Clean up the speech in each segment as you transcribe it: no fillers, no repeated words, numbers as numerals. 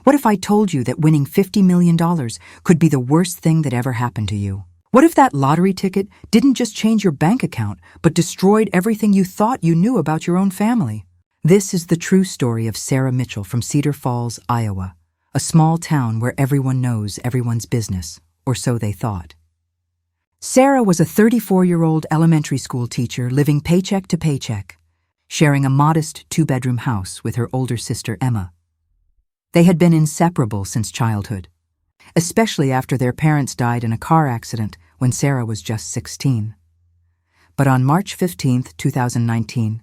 What if I told you that winning $50 million could be the worst thing that ever happened to you? What if that lottery ticket didn't just change your bank account, but destroyed everything you thought you knew about your own family? This is the true story of Sarah Mitchell from Cedar Falls, Iowa, a small town where everyone knows everyone's business, or so they thought. Sarah was a 34-year-old elementary school teacher living paycheck to paycheck, sharing a modest two-bedroom house with her older sister Emma. They had been inseparable since childhood, especially after their parents died in a car accident when Sarah was just 16. But on March 15, 2019,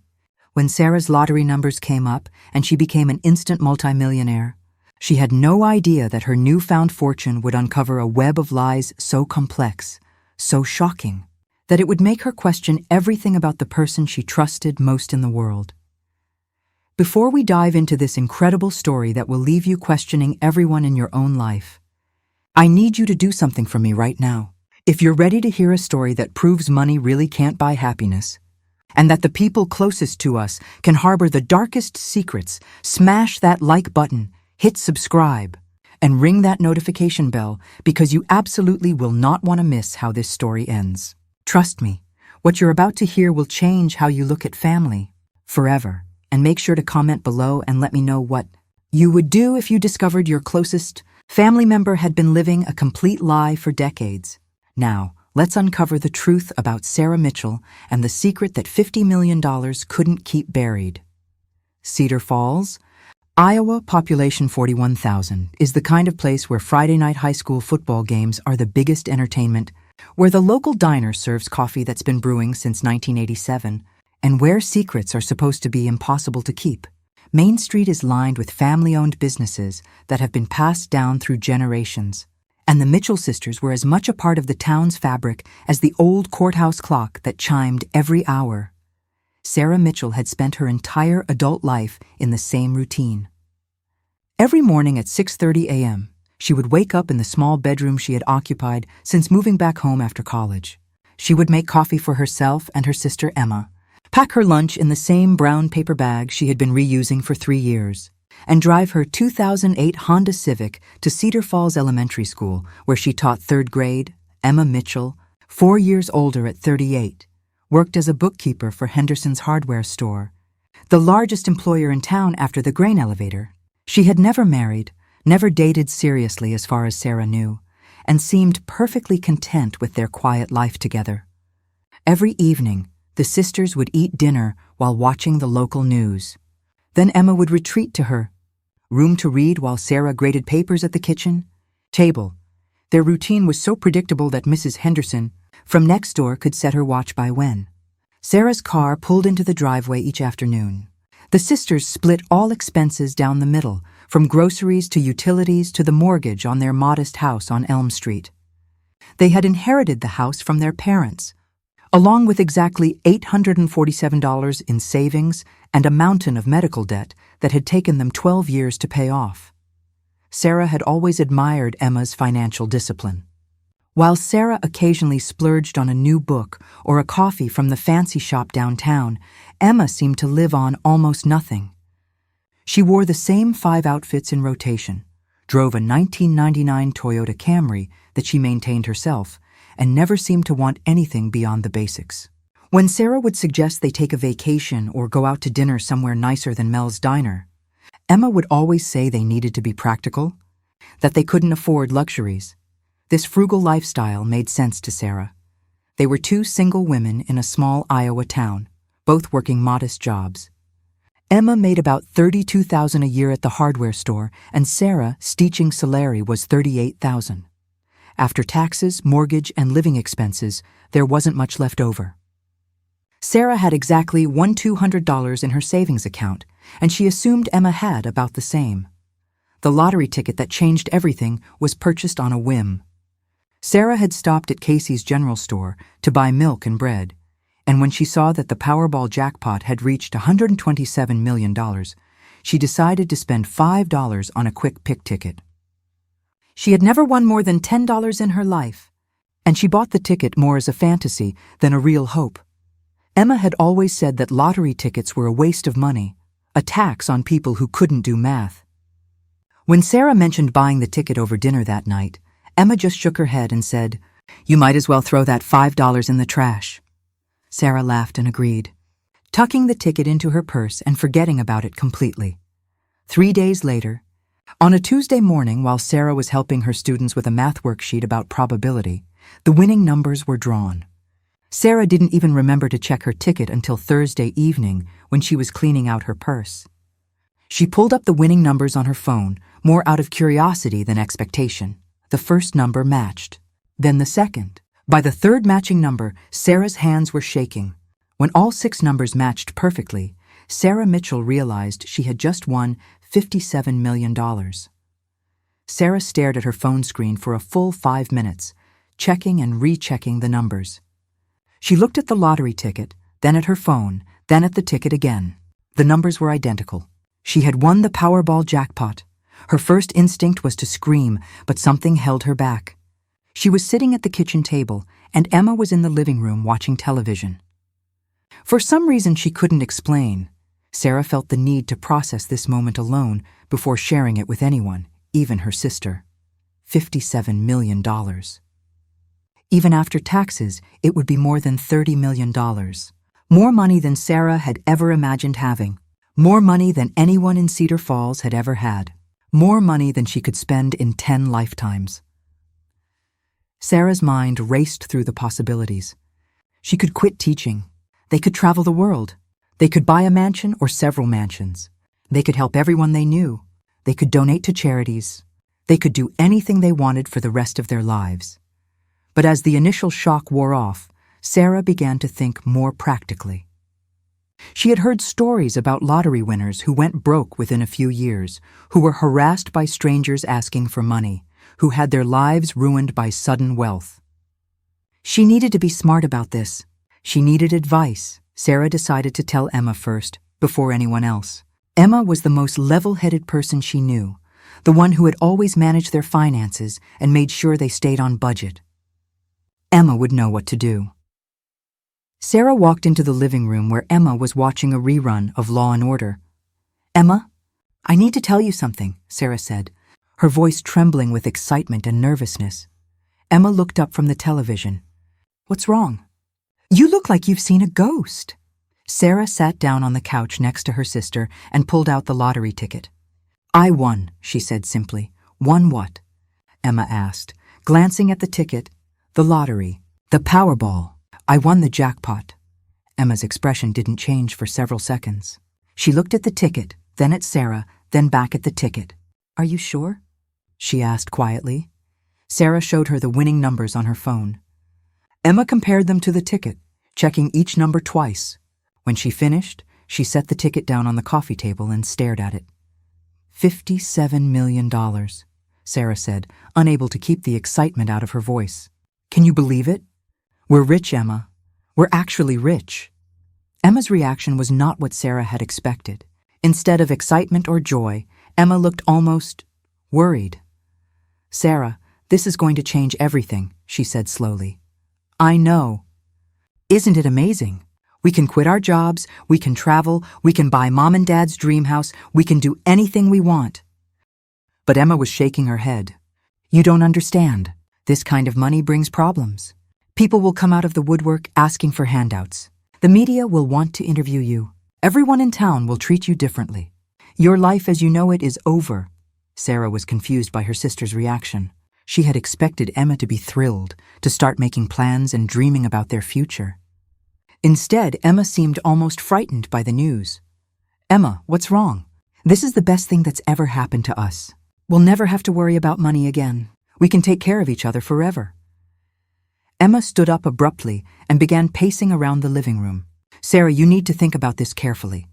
when Sarah's lottery numbers came up and she became an instant multimillionaire, she had no idea that her newfound fortune would uncover a web of lies so complex, so shocking, that it would make her question everything about the person she trusted most in the world. Before we dive into this incredible story that will leave you questioning everyone in your own life, I need you to do something for me right now. If you're ready to hear a story that proves money really can't buy happiness, and that the people closest to us can harbor the darkest secrets, smash that like button, hit subscribe, and ring that notification bell, because you absolutely will not want to miss how this story ends. Trust me, what you're about to hear will change how you look at family forever. And make sure to comment below and let me know what you would do if you discovered your closest family member had been living a complete lie for decades. Now, let's uncover the truth about Sarah Mitchell and the secret that $50 million couldn't keep buried. Cedar Falls, Iowa, population 41,000, is the kind of place where Friday night high school football games are the biggest entertainment, where the local diner serves coffee that's been brewing since 1987, and where secrets are supposed to be impossible to keep. Main Street is lined with family-owned businesses that have been passed down through generations, and the Mitchell sisters were as much a part of the town's fabric as the old courthouse clock that chimed every hour. Sarah Mitchell had spent her entire adult life in the same routine. Every morning at 6:30 a.m., she would wake up in the small bedroom she had occupied since moving back home after college. She would make coffee for herself and her sister Emma, pack her lunch in the same brown paper bag she had been reusing for 3 years, and drive her 2008 Honda Civic to Cedar Falls Elementary School, where she taught 3rd grade. Emma Mitchell, 4 years older at 38, worked as a bookkeeper for Henderson's hardware store, the largest employer in town after the grain elevator. She had never married, never dated seriously as far as Sarah knew, and seemed perfectly content with their quiet life together. Every evening, the sisters would eat dinner while watching the local news. Then Emma would retreat to her room to read while Sarah graded papers at the kitchen table. Their routine was so predictable that Mrs. Henderson from next door could set her watch by when Sarah's car pulled into the driveway each afternoon. The sisters split all expenses down the middle, from groceries to utilities to the mortgage on their modest house on Elm Street. They had inherited the house from their parents, along with exactly $847 in savings and a mountain of medical debt that had taken them 12 years to pay off. Sarah had always admired Emma's financial discipline. While Sarah occasionally splurged on a new book or a coffee from the fancy shop downtown, Emma seemed to live on almost nothing. She wore the same 5 outfits in rotation, drove a 1999 Toyota Camry that she maintained herself, and never seemed to want anything beyond the basics. When Sarah would suggest they take a vacation or go out to dinner somewhere nicer than Mel's Diner, Emma would always say they needed to be practical, that they couldn't afford luxuries. This frugal lifestyle made sense to Sarah. They were 2 single women in a small Iowa town, both working modest jobs. Emma made about $32,000 a year at the hardware store, and Sarah, Steeching salary was $38,000. After taxes, mortgage, and living expenses, there wasn't much left over. Sarah had exactly $1,200 in her savings account, and she assumed Emma had about the same. The lottery ticket that changed everything was purchased on a whim. Sarah had stopped at Casey's General Store to buy milk and bread, and when she saw that the Powerball jackpot had reached $127 million, she decided to spend $5 on a quick pick ticket. She had never won more than $10 in her life, and she bought the ticket more as a fantasy than a real hope. Emma had always said that lottery tickets were a waste of money, a tax on people who couldn't do math. When Sarah mentioned buying the ticket over dinner that night, Emma just shook her head and said, "You might as well throw that $5 in the trash." Sarah laughed and agreed, tucking the ticket into her purse and forgetting about it completely. 3 days later, on a Tuesday morning while Sarah was helping her students with a math worksheet about probability, the winning numbers were drawn. Sarah didn't even remember to check her ticket until Thursday evening when she was cleaning out her purse. She pulled up the winning numbers on her phone, more out of curiosity than expectation. The first number matched, then the second. By the third matching number, Sarah's hands were shaking. When all 6 numbers matched perfectly, Sarah Mitchell realized she had just won $57 million. Sarah stared at her phone screen for a full 5 minutes, checking and rechecking the numbers. She looked at the lottery ticket, then at her phone, then at the ticket again. The numbers were identical. She had won the Powerball jackpot. Her first instinct was to scream, but something held her back. She was sitting at the kitchen table, and Emma was in the living room watching television. For some reason she couldn't explain, Sarah felt the need to process this moment alone before sharing it with anyone, even her sister. $57 million. Even after taxes, it would be more than $30 million. More money than Sarah had ever imagined having. More money than anyone in Cedar Falls had ever had. More money than she could spend in 10 lifetimes. Sarah's mind raced through the possibilities. She could quit teaching. They could travel the world. They could buy a mansion or several mansions. They could help everyone they knew. They could donate to charities. They could do anything they wanted for the rest of their lives. But as the initial shock wore off, Sarah began to think more practically. She had heard stories about lottery winners who went broke within a few years, who were harassed by strangers asking for money, who had their lives ruined by sudden wealth. She needed to be smart about this. She needed advice. Sarah decided to tell Emma first, before anyone else. Emma was the most level-headed person she knew, the one who had always managed their finances and made sure they stayed on budget. Emma would know what to do. Sarah walked into the living room where Emma was watching a rerun of Law and Order. "Emma, I need to tell you something," Sarah said, her voice trembling with excitement and nervousness. Emma looked up from the television. "What's wrong?" "You look like you've seen a ghost." Sarah sat down on the couch next to her sister and pulled out the lottery ticket. "I won," she said simply. "Won what?" Emma asked, glancing at the ticket. "The lottery. The Powerball. I won the jackpot." Emma's expression didn't change for several seconds. She looked at the ticket, then at Sarah, then back at the ticket. "Are you sure?" she asked quietly. Sarah showed her the winning numbers on her phone. Emma compared them to the ticket, checking each number twice. When she finished, she set the ticket down on the coffee table and stared at it. $57 million, Sarah said, unable to keep the excitement out of her voice. "Can you believe it? We're rich, Emma. We're actually rich." Emma's reaction was not what Sarah had expected. Instead of excitement or joy, Emma looked almost worried. "Sarah, this is going to change everything," she said slowly. "I know. Isn't it amazing? We can quit our jobs, we can travel, we can buy Mom and Dad's dream house, we can do anything we want." But Emma was shaking her head. "You don't understand. This kind of money brings problems. People will come out of the woodwork asking for handouts. The media will want to interview you. Everyone in town will treat you differently. Your life as you know it is over." Sarah was confused by her sister's reaction. She had expected Emma to be thrilled, to start making plans and dreaming about their future. Instead, Emma seemed almost frightened by the news. "Emma, what's wrong? This is the best thing that's ever happened to us. We'll never have to worry about money again. We can take care of each other forever." Emma stood up abruptly and began pacing around the living room. "Sarah, you need to think about this carefully.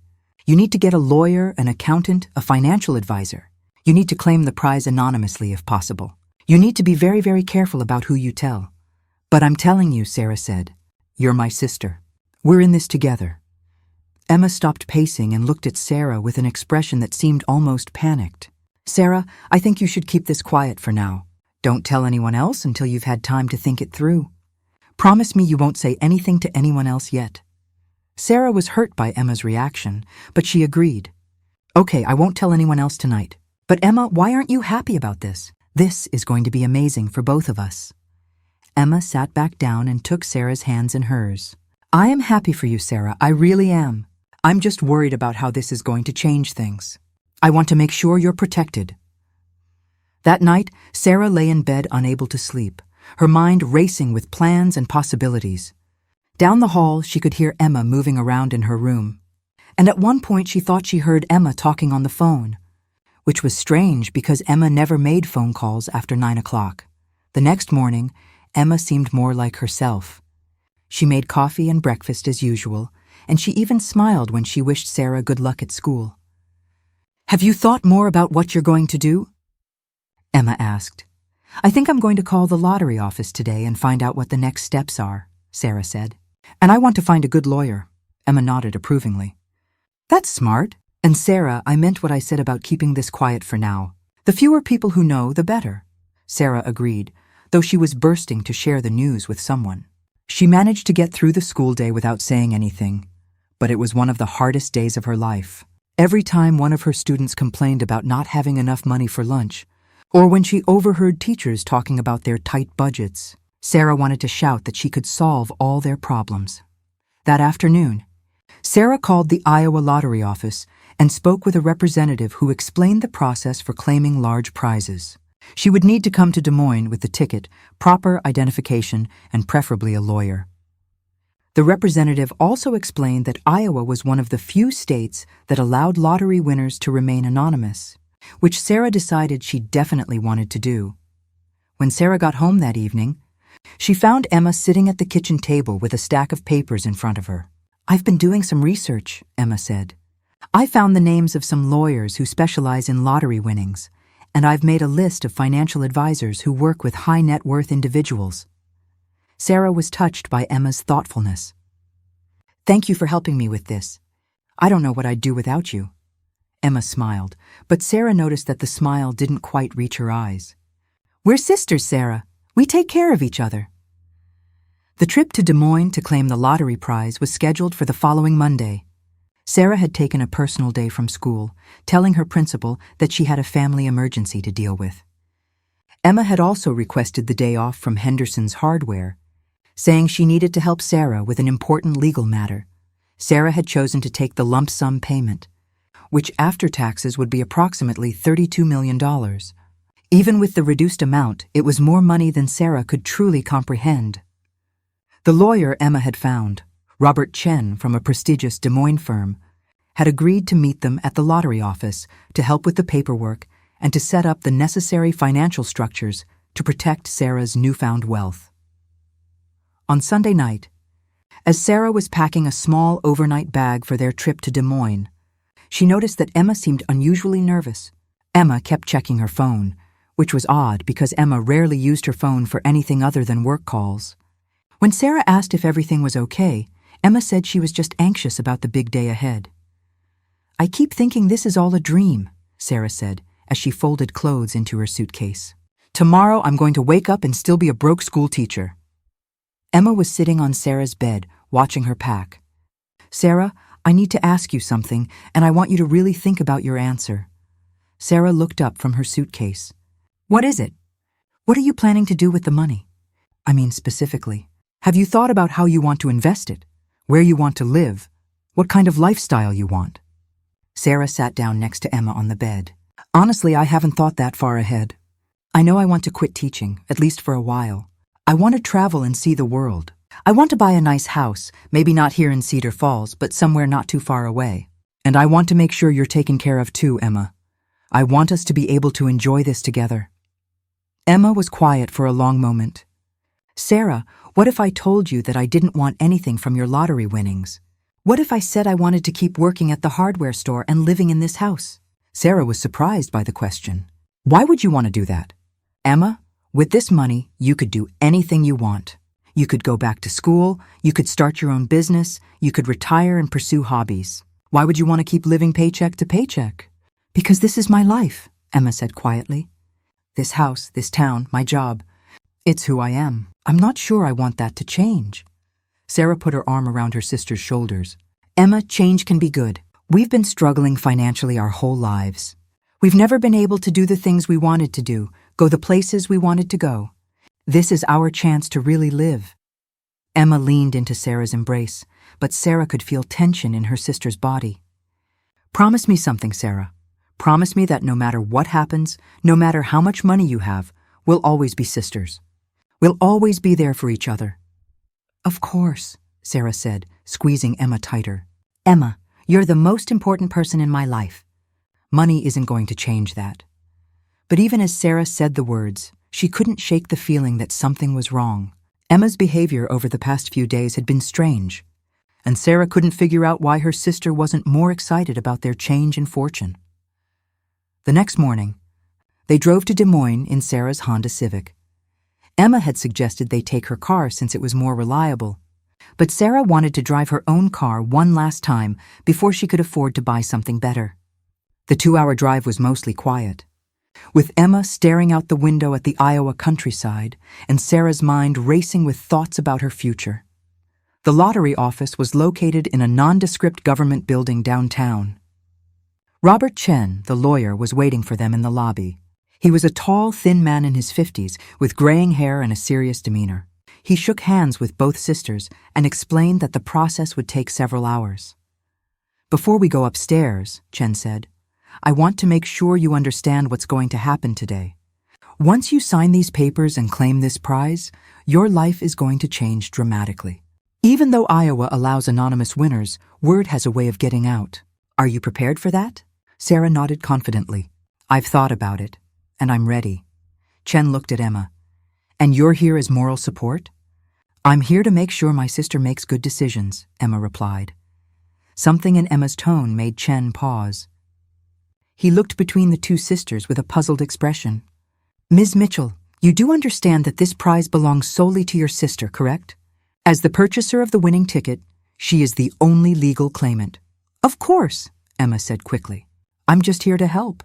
You need to get a lawyer, an accountant, a financial advisor. You need to claim the prize anonymously if possible. You need to be very, very careful about who you tell. But I'm telling you," Sarah said, "you're my sister. We're in this together." Emma stopped pacing and looked at Sarah with an expression that seemed almost panicked. "Sarah, I think you should keep this quiet for now. Don't tell anyone else until you've had time to think it through. Promise me you won't say anything to anyone else yet." Sarah was hurt by Emma's reaction, but she agreed. "Okay, I won't tell anyone else tonight. But Emma, why aren't you happy about this? This is going to be amazing for both of us. Emma sat back down and took Sarah's hands in hers. I am happy for you, Sarah. I really am. I'm just worried about how this is going to change things. I want to make sure you're protected. That night, Sarah lay in bed unable to sleep, her mind racing with plans and possibilities. Down the hall, she could hear Emma moving around in her room. And at one point, she thought she heard Emma talking on the phone, which was strange because Emma never made phone calls after 9 o'clock. The next morning, Emma seemed more like herself. She made coffee and breakfast as usual, and she even smiled when she wished Sarah good luck at school. Have you thought more about what you're going to do? Emma asked. I think I'm going to call the lottery office today and find out what the next steps are, Sarah said. And I want to find a good lawyer. Emma nodded approvingly. That's smart. And Sarah, I meant what I said about keeping this quiet for now. The fewer people who know, the better. Sarah agreed, though she was bursting to share the news with someone. She managed to get through the school day without saying anything, but it was one of the hardest days of her life. Every time one of her students complained about not having enough money for lunch, or when she overheard teachers talking about their tight budgets, Sarah wanted to shout that she could solve all their problems. That afternoon, Sarah called the Iowa lottery office and spoke with a representative who explained the process for claiming large prizes. She would need to come to Des Moines with the ticket, proper identification, and preferably a lawyer. The representative also explained that Iowa was one of the few states that allowed lottery winners to remain anonymous, which Sarah decided she definitely wanted to do. When Sarah got home that evening, she found Emma sitting at the kitchen table with a stack of papers in front of her. I've been doing some research, Emma said. I found the names of some lawyers who specialize in lottery winnings, and I've made a list of financial advisors who work with high net worth individuals. Sarah was touched by Emma's thoughtfulness. Thank you for helping me with this. I don't know what I'd do without you. Emma smiled, but Sarah noticed that the smile didn't quite reach her eyes. We're sisters, Sarah. We take care of each other. The trip to Des Moines to claim the lottery prize was scheduled for the following Monday. Sarah had taken a personal day from school, telling her principal that she had a family emergency to deal with. Emma had also requested the day off from Henderson's Hardware, saying she needed to help Sarah with an important legal matter. Sarah had chosen to take the lump sum payment, which after taxes would be approximately $32 million. Even with the reduced amount, it was more money than Sarah could truly comprehend. The lawyer Emma had found, Robert Chen from a prestigious Des Moines firm, had agreed to meet them at the lottery office to help with the paperwork and to set up the necessary financial structures to protect Sarah's newfound wealth. On Sunday night, as Sarah was packing a small overnight bag for their trip to Des Moines, she noticed that Emma seemed unusually nervous. Emma kept checking her phone, which was odd because Emma rarely used her phone for anything other than work calls. When Sarah asked if everything was okay, Emma said she was just anxious about the big day ahead. I keep thinking this is all a dream, Sarah said, as she folded clothes into her suitcase. Tomorrow I'm going to wake up and still be a broke school teacher. Emma was sitting on Sarah's bed, watching her pack. Sarah, I need to ask you something, and I want you to really think about your answer. Sarah looked up from her suitcase. What is it? What are you planning to do with the money? I mean, specifically. Have you thought about how you want to invest it? Where you want to live? What kind of lifestyle you want? Sarah sat down next to Emma on the bed. Honestly, I haven't thought that far ahead. I know I want to quit teaching, at least for a while. I want to travel and see the world. I want to buy a nice house, maybe not here in Cedar Falls, but somewhere not too far away. And I want to make sure you're taken care of too, Emma. I want us to be able to enjoy this together. Emma was quiet for a long moment. Sarah, what if I told you that I didn't want anything from your lottery winnings? What if I said I wanted to keep working at the hardware store and living in this house? Sarah was surprised by the question. Why would you want to do that? Emma, with this money, you could do anything you want. You could go back to school, you could start your own business, you could retire and pursue hobbies. Why would you want to keep living paycheck to paycheck? Because this is my life, Emma said quietly. This house, this town, my job. It's who I am. I'm not sure I want that to change. Sarah put her arm around her sister's shoulders. Emma, change can be good. We've been struggling financially our whole lives. We've never been able to do the things we wanted to do, go the places we wanted to go. This is our chance to really live." Emma leaned into Sarah's embrace, but Sarah could feel tension in her sister's body. "Promise me something, Sarah. Promise me that no matter what happens, no matter how much money you have, we'll always be sisters. We'll always be there for each other." "Of course," Sarah said, squeezing Emma tighter. "Emma, you're the most important person in my life. Money isn't going to change that." But even as Sarah said the words, she couldn't shake the feeling that something was wrong. Emma's behavior over the past few days had been strange, and Sarah couldn't figure out why her sister wasn't more excited about their change in fortune. The next morning, they drove to Des Moines in Sarah's Honda Civic. Emma had suggested they take her car since it was more reliable, but Sarah wanted to drive her own car one last time before she could afford to buy something better. The 2-hour drive was mostly quiet, with Emma staring out the window at the Iowa countryside and Sarah's mind racing with thoughts about her future. The lottery office was located in a nondescript government building downtown. Robert Chen, the lawyer, was waiting for them in the lobby. He was a tall, thin man in his 50s with graying hair and a serious demeanor. He shook hands with both sisters and explained that the process would take several hours. "Before we go upstairs," Chen said, "I want to make sure you understand what's going to happen today. Once you sign these papers and claim this prize, your life is going to change dramatically. Even though Iowa allows anonymous winners, word has a way of getting out. Are you prepared for that?" Sarah nodded confidently. "I've thought about it, and I'm ready." Chen looked at Emma. "And you're here as moral support?" "I'm here to make sure my sister makes good decisions," Emma replied. Something in Emma's tone made Chen pause. He looked between the two sisters with a puzzled expression. "Ms. Mitchell, you do understand that this prize belongs solely to your sister, correct? As the purchaser of the winning ticket, she is the only legal claimant." "Of course," Emma said quickly. "I'm just here to help."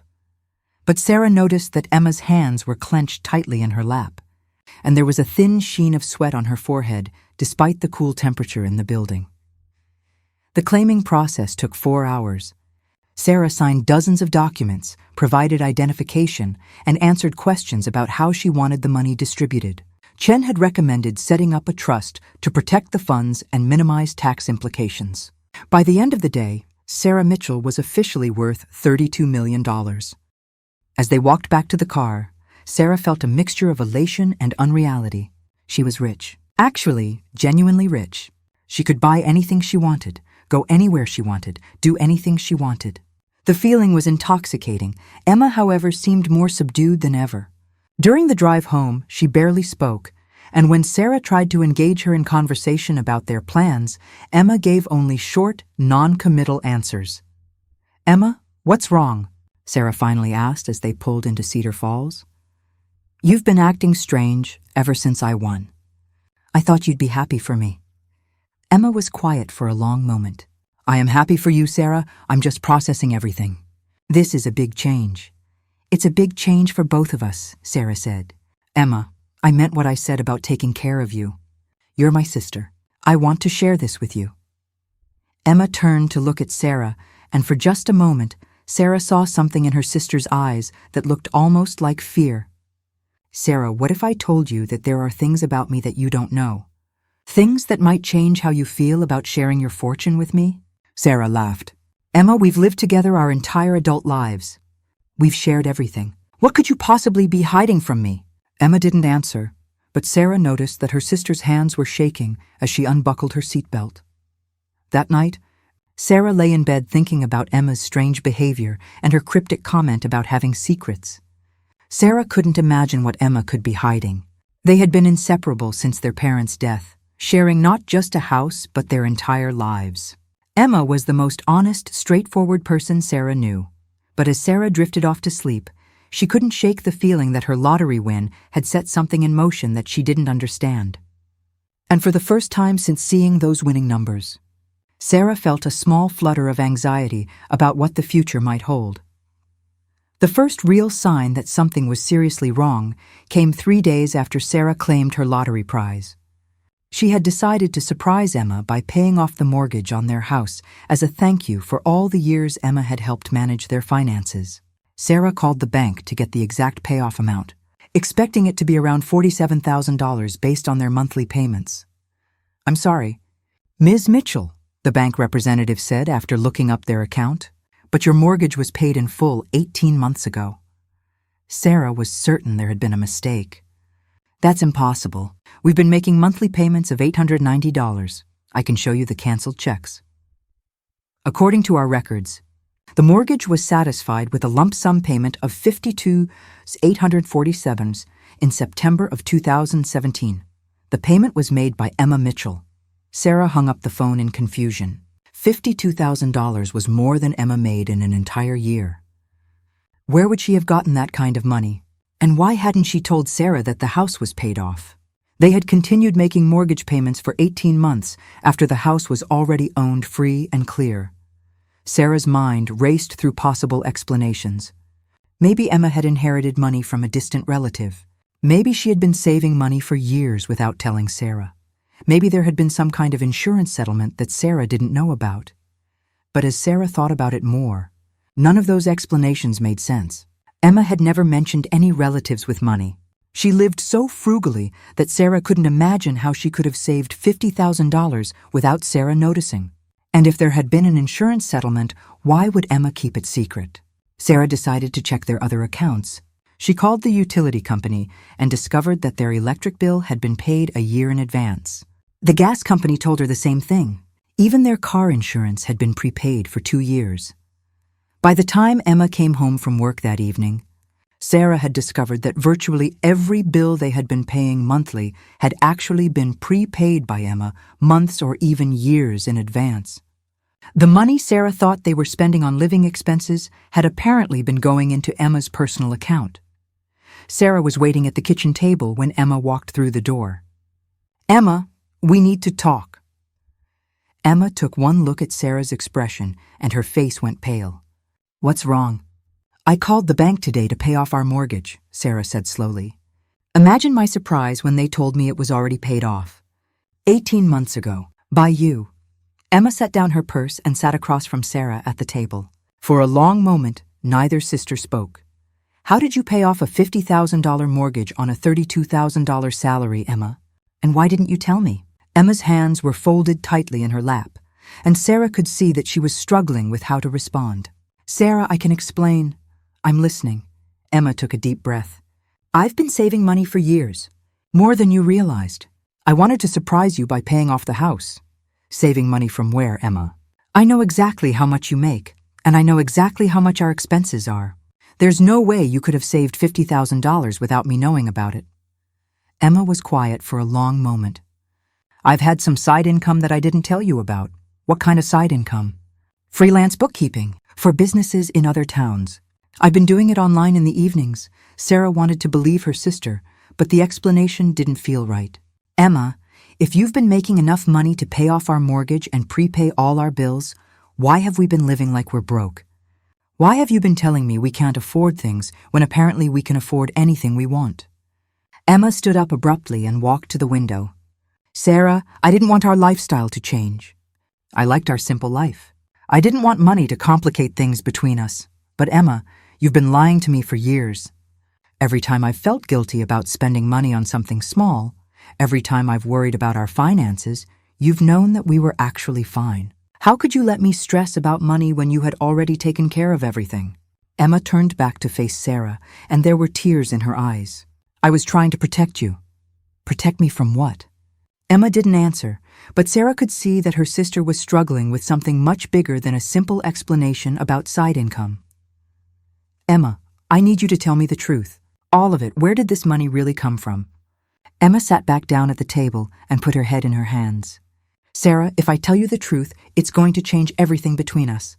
But Sarah noticed that Emma's hands were clenched tightly in her lap, and there was a thin sheen of sweat on her forehead despite the cool temperature in the building. The claiming process took 4 hours. Sarah signed dozens of documents, provided identification, and answered questions about how she wanted the money distributed. Chen had recommended setting up a trust to protect the funds and minimize tax implications. By the end of the day, Sarah Mitchell was officially worth $32 million. As they walked back to the car, Sarah felt a mixture of elation and unreality. She was rich. Actually, genuinely rich. She could buy anything she wanted, go anywhere she wanted, do anything she wanted. The feeling was intoxicating. Emma, however, seemed more subdued than ever. During the drive home, she barely spoke, and when Sarah tried to engage her in conversation about their plans, Emma gave only short, non-committal answers. "Emma, what's wrong?" Sarah finally asked as they pulled into Cedar Falls. "You've been acting strange ever since I won. I thought you'd be happy for me." Emma was quiet for a long moment. "I am happy for you, Sarah. I'm just processing everything. This is a big change." "It's a big change for both of us," Sarah said. "Emma, I meant what I said about taking care of you. You're my sister. I want to share this with you." Emma turned to look at Sarah, and for just a moment, Sarah saw something in her sister's eyes that looked almost like fear. "Sarah, what if I told you that there are things about me that you don't know? Things that might change how you feel about sharing your fortune with me?" Sarah laughed. "Emma, we've lived together our entire adult lives. We've shared everything. What could you possibly be hiding from me?" Emma didn't answer, but Sarah noticed that her sister's hands were shaking as she unbuckled her seatbelt. That night, Sarah lay in bed thinking about Emma's strange behavior and her cryptic comment about having secrets. Sarah couldn't imagine what Emma could be hiding. They had been inseparable since their parents' death, sharing not just a house but their entire lives. Emma was the most honest, straightforward person Sarah knew, but as Sarah drifted off to sleep, she couldn't shake the feeling that her lottery win had set something in motion that she didn't understand. And for the first time since seeing those winning numbers, Sarah felt a small flutter of anxiety about what the future might hold. The first real sign that something was seriously wrong came 3 days after Sarah claimed her lottery prize. She had decided to surprise Emma by paying off the mortgage on their house as a thank you for all the years Emma had helped manage their finances. Sarah called the bank to get the exact payoff amount, expecting it to be around $47,000 based on their monthly payments. "I'm sorry, Ms. Mitchell," the bank representative said after looking up their account, "but your mortgage was paid in full 18 months ago." Sarah was certain there had been a mistake. "That's impossible. We've been making monthly payments of $890. I can show you the canceled checks." According to our records, the mortgage was satisfied with a lump sum payment of $52,847 in September of 2017. The payment was made by Emma Mitchell. Sarah hung up the phone in confusion. $52,000 was more than Emma made in an entire year. Where would she have gotten that kind of money? And why hadn't she told Sarah that the house was paid off? They had continued making mortgage payments for 18 months after the house was already owned free and clear. Sarah's mind raced through possible explanations. Maybe Emma had inherited money from a distant relative. Maybe she had been saving money for years without telling Sarah. Maybe there had been some kind of insurance settlement that Sarah didn't know about. But as Sarah thought about it more, none of those explanations made sense. Emma had never mentioned any relatives with money. She lived so frugally that Sarah couldn't imagine how she could have saved $50,000 without Sarah noticing. And if there had been an insurance settlement, why would Emma keep it secret? Sarah decided to check their other accounts. She called the utility company and discovered that their electric bill had been paid a year in advance. The gas company told her the same thing. Even their car insurance had been prepaid for 2 years. By the time Emma came home from work that evening, Sarah had discovered that virtually every bill they had been paying monthly had actually been prepaid by Emma months or even years in advance. The money Sarah thought they were spending on living expenses had apparently been going into Emma's personal account. Sarah was waiting at the kitchen table when Emma walked through the door. "Emma, we need to talk." Emma took one look at Sarah's expression and her face went pale. "What's wrong?" "I called the bank today to pay off our mortgage," Sarah said slowly. "Imagine my surprise when they told me it was already paid off. 18 months ago, by you." Emma set down her purse and sat across from Sarah at the table. For a long moment, neither sister spoke. "How did you pay off a $50,000 mortgage on a $32,000 salary, Emma? And why didn't you tell me?" Emma's hands were folded tightly in her lap, and Sarah could see that she was struggling with how to respond. "Sarah, I can explain. I'm listening." Emma took a deep breath. "I've been saving money for years, more than you realized. I wanted to surprise you by paying off the house." "Saving money from where, Emma?" "I know exactly how much you make, and I know exactly how much our expenses are. There's no way you could have saved $50,000 without me knowing about it." Emma was quiet for a long moment. "I've had some side income that I didn't tell you about." "What kind of side income?" "Freelance bookkeeping for businesses in other towns. I've been doing it online in the evenings." Sarah wanted to believe her sister, but the explanation didn't feel right. "Emma, if you've been making enough money to pay off our mortgage and prepay all our bills, why have we been living like we're broke? Why have you been telling me we can't afford things when apparently we can afford anything we want?" Emma stood up abruptly and walked to the window. "Sarah, I didn't want our lifestyle to change. I liked our simple life. I didn't want money to complicate things between us. But Emma, you've been lying to me for years. Every time I've felt guilty about spending money on something small, every time I've worried about our finances, you've known that we were actually fine. How could you let me stress about money when you had already taken care of everything?" Emma turned back to face Sarah, and there were tears in her eyes. "I was trying to protect you." "Protect me from what?" Emma didn't answer, but Sarah could see that her sister was struggling with something much bigger than a simple explanation about side income. "Emma, I need you to tell me the truth. All of it. Where did this money really come from?" Emma sat back down at the table and put her head in her hands. "Sarah, if I tell you the truth, it's going to change everything between us.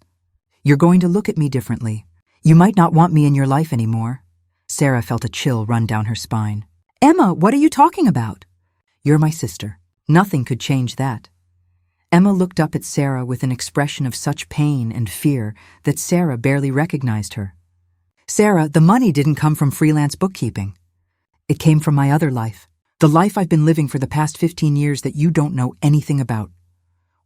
You're going to look at me differently. You might not want me in your life anymore." Sarah felt a chill run down her spine. "Emma, what are you talking about?" "You're my sister. Nothing could change that." Emma looked up at Sarah with an expression of such pain and fear that Sarah barely recognized her. "Sarah, the money didn't come from freelance bookkeeping. It came from my other life, the life I've been living for the past 15 years that you don't know anything about."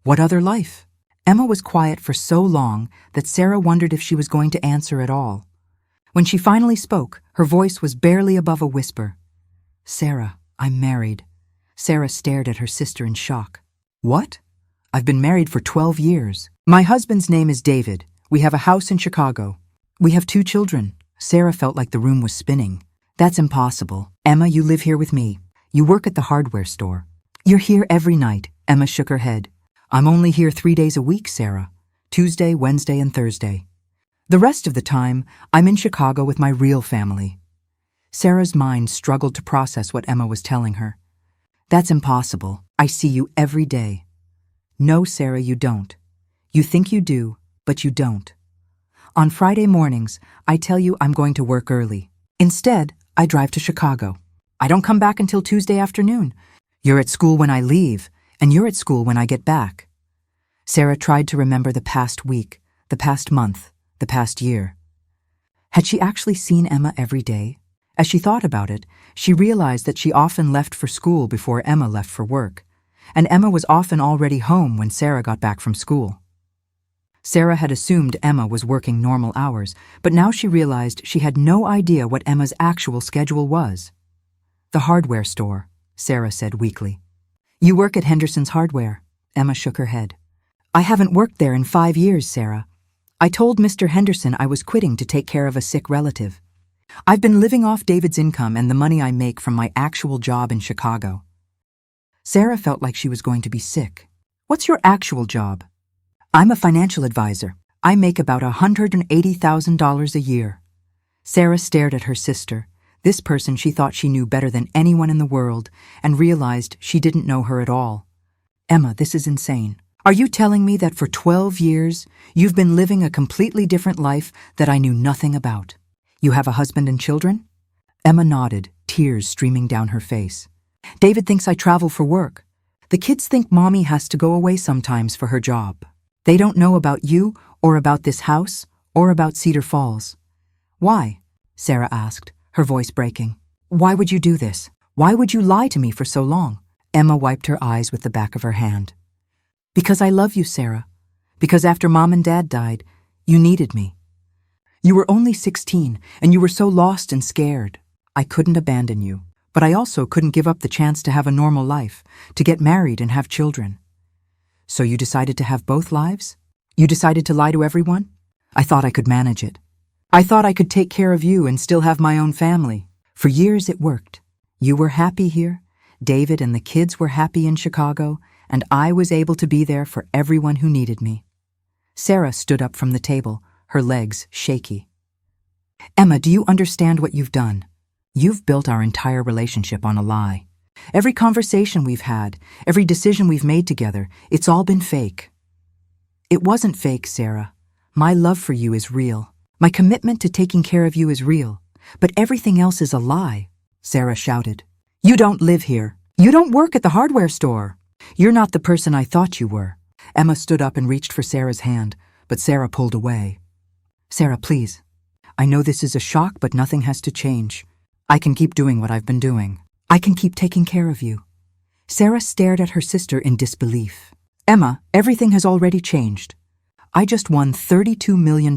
"What other life?" Emma was quiet for so long that Sarah wondered if she was going to answer at all. When she finally spoke, her voice was barely above a whisper. "Sarah, I'm married." Sarah stared at her sister in shock. "What? I've been married for 12 years. My husband's name is David. We have a house in Chicago. We have 2 children." Sarah felt like the room was spinning. "That's impossible. Emma, you live here with me. You work at the hardware store. You're here every night." Emma shook her head. "I'm only here 3 days a week, Sarah. Tuesday, Wednesday, and Thursday. The rest of the time, I'm in Chicago with my real family." Sarah's mind struggled to process what Emma was telling her. "That's impossible. I see you every day." "No, Sarah, you don't. You think you do, but you don't. On Friday mornings, I tell you I'm going to work early. Instead, I drive to Chicago. I don't come back until Tuesday afternoon. You're at school when I leave, and you're at school when I get back." Sarah tried to remember the past week, the past month, the past year. Had she actually seen Emma every day? As she thought about it, she realized that she often left for school before Emma left for work, and Emma was often already home when Sarah got back from school. Sarah had assumed Emma was working normal hours, but now she realized she had no idea what Emma's actual schedule was. "The hardware store," Sarah said weakly. "You work at Henderson's Hardware." Emma shook her head. "I haven't worked there in 5 years, Sarah. I told Mr. Henderson I was quitting to take care of a sick relative. I've been living off David's income and the money I make from my actual job in Chicago." Sarah felt like she was going to be sick. "What's your actual job?" "I'm a financial advisor. I make about $180,000 a year." Sarah stared at her sister, this person she thought she knew better than anyone in the world, and realized she didn't know her at all. "Emma, this is insane. Are you telling me that for 12 years you've been living a completely different life that I knew nothing about? You have a husband and children?" Emma nodded, tears streaming down her face. "David thinks I travel for work. The kids think Mommy has to go away sometimes for her job. They don't know about you or about this house or about Cedar Falls." "Why?" Sarah asked, her voice breaking. "Why would you do this? Why would you lie to me for so long?" Emma wiped her eyes with the back of her hand. "Because I love you, Sarah. Because after Mom and Dad died, you needed me. You were only 16, and you were so lost and scared. I couldn't abandon you, but I also couldn't give up the chance to have a normal life, to get married and have children. So you decided to have both lives? You decided to lie to everyone? I thought I could manage it. I thought I could take care of you and still have my own family. For years it worked. You were happy here, David and the kids were happy in Chicago, and I was able to be there for everyone who needed me." Sarah stood up from the table, her legs shaky. "Emma, do you understand what you've done? You've built our entire relationship on a lie. Every conversation we've had, every decision we've made together, it's all been fake." "It wasn't fake, Sarah. My love for you is real. My commitment to taking care of you is real. But everything else is a lie," Sarah shouted. "You don't live here. You don't work at the hardware store. You're not the person I thought you were." Emma stood up and reached for Sarah's hand, but Sarah pulled away. "Sarah, please. I know this is a shock, but nothing has to change. I can keep doing what I've been doing. I can keep taking care of you." Sarah stared at her sister in disbelief. "Emma, everything has already changed. I just won $32 million,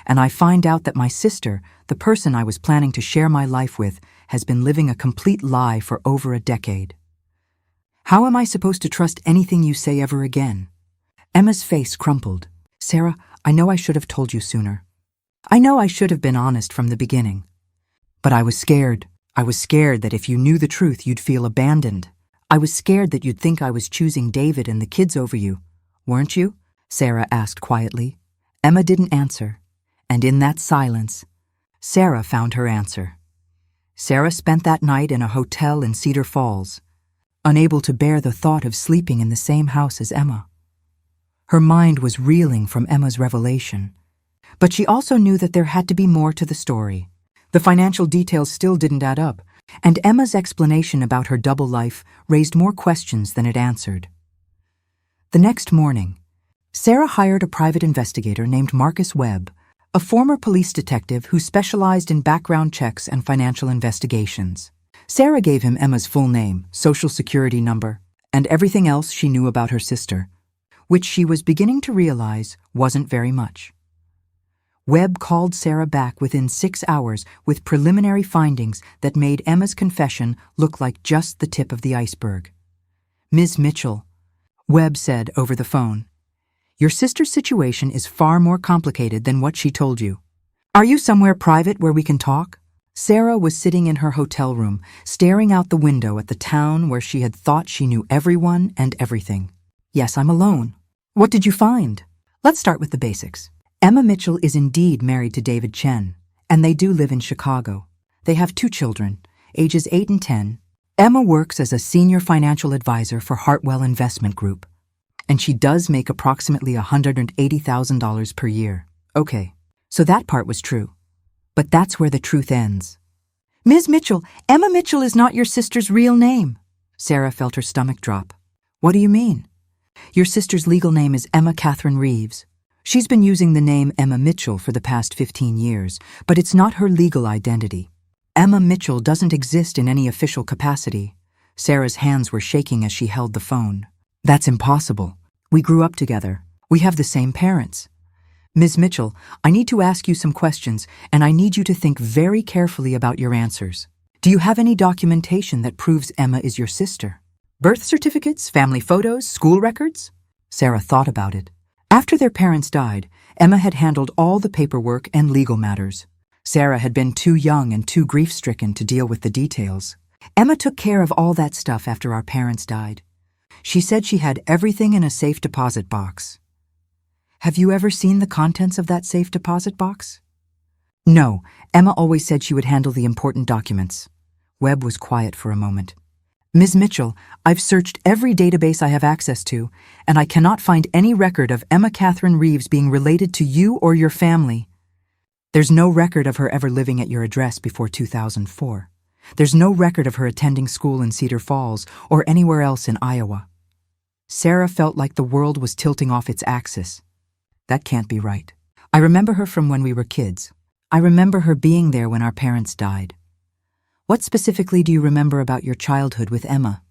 and I find out that my sister, the person I was planning to share my life with, has been living a complete lie for over a decade. How am I supposed to trust anything you say ever again?" Emma's face crumpled. "Sarah, I know I should have told you sooner. I know I should have been honest from the beginning. But I was scared. I was scared that if you knew the truth, you'd feel abandoned. I was scared that you'd think I was choosing David and the kids over you. Weren't you?" Sarah asked quietly. Emma didn't answer, and in that silence, Sarah found her answer. Sarah spent that night in a hotel in Cedar Falls, unable to bear the thought of sleeping in the same house as Emma. Her mind was reeling from Emma's revelation, but she also knew that there had to be more to the story. The financial details still didn't add up, and Emma's explanation about her double life raised more questions than it answered. The next morning, Sarah hired a private investigator named Marcus Webb, a former police detective who specialized in background checks and financial investigations. Sarah gave him Emma's full name, social security number, and everything else she knew about her sister, which she was beginning to realize wasn't very much. Webb called Sarah back within 6 hours with preliminary findings that made Emma's confession look like just the tip of the iceberg. "Ms. Mitchell," Webb said over the phone, "your sister's situation is far more complicated than what she told you. Are you somewhere private where we can talk?" Sarah was sitting in her hotel room, staring out the window at the town where she had thought she knew everyone and everything. "Yes, I'm alone. What did you find?" "Let's start with the basics. Emma Mitchell is indeed married to David Chen, and they do live in Chicago. They have 2 children, ages 8 and 10. Emma works as a senior financial advisor for Hartwell Investment Group, and she does make approximately $180,000 per year. Okay, so that part was true. But that's where the truth ends." "Ms. Mitchell, Emma Mitchell is not your sister's real name." Sarah felt her stomach drop. "What do you mean?" "Your sister's legal name is Emma Catherine Reeves. She's been using the name Emma Mitchell for the past 15 years, but it's not her legal identity. Emma Mitchell doesn't exist in any official capacity." Sarah's hands were shaking as she held the phone. "That's impossible. We grew up together. We have the same parents. Ms. Mitchell, I need to ask you some questions, and I need you to think very carefully about your answers. Do you have any documentation that proves Emma is your sister? Birth certificates, family photos, school records?" Sarah thought about it. After their parents died, Emma had handled all the paperwork and legal matters. Sarah had been too young and too grief-stricken to deal with the details. "Emma took care of all that stuff after our parents died. She said she had everything in a safe deposit box." "Have you ever seen the contents of that safe deposit box?" "No, Emma always said she would handle the important documents." Webb was quiet for a moment. "Ms. Mitchell, I've searched every database I have access to, and I cannot find any record of Emma Catherine Reeves being related to you or your family. There's no record of her ever living at your address before 2004. There's no record of her attending school in Cedar Falls or anywhere else in Iowa." Sarah felt like the world was tilting off its axis. "That can't be right. I remember her from when we were kids. I remember her being there when our parents died." "What specifically do you remember about your childhood with Emma?"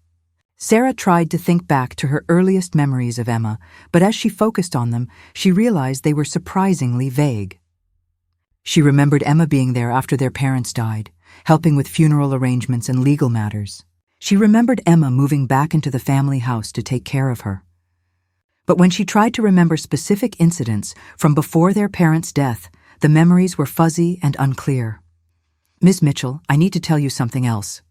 Sarah tried to think back to her earliest memories of Emma, but as she focused on them, she realized they were surprisingly vague. She remembered Emma being there after their parents died, helping with funeral arrangements and legal matters. She remembered Emma moving back into the family house to take care of her. But when she tried to remember specific incidents from before their parents' death, the memories were fuzzy and unclear. "Ms. Mitchell, I need to tell you something else.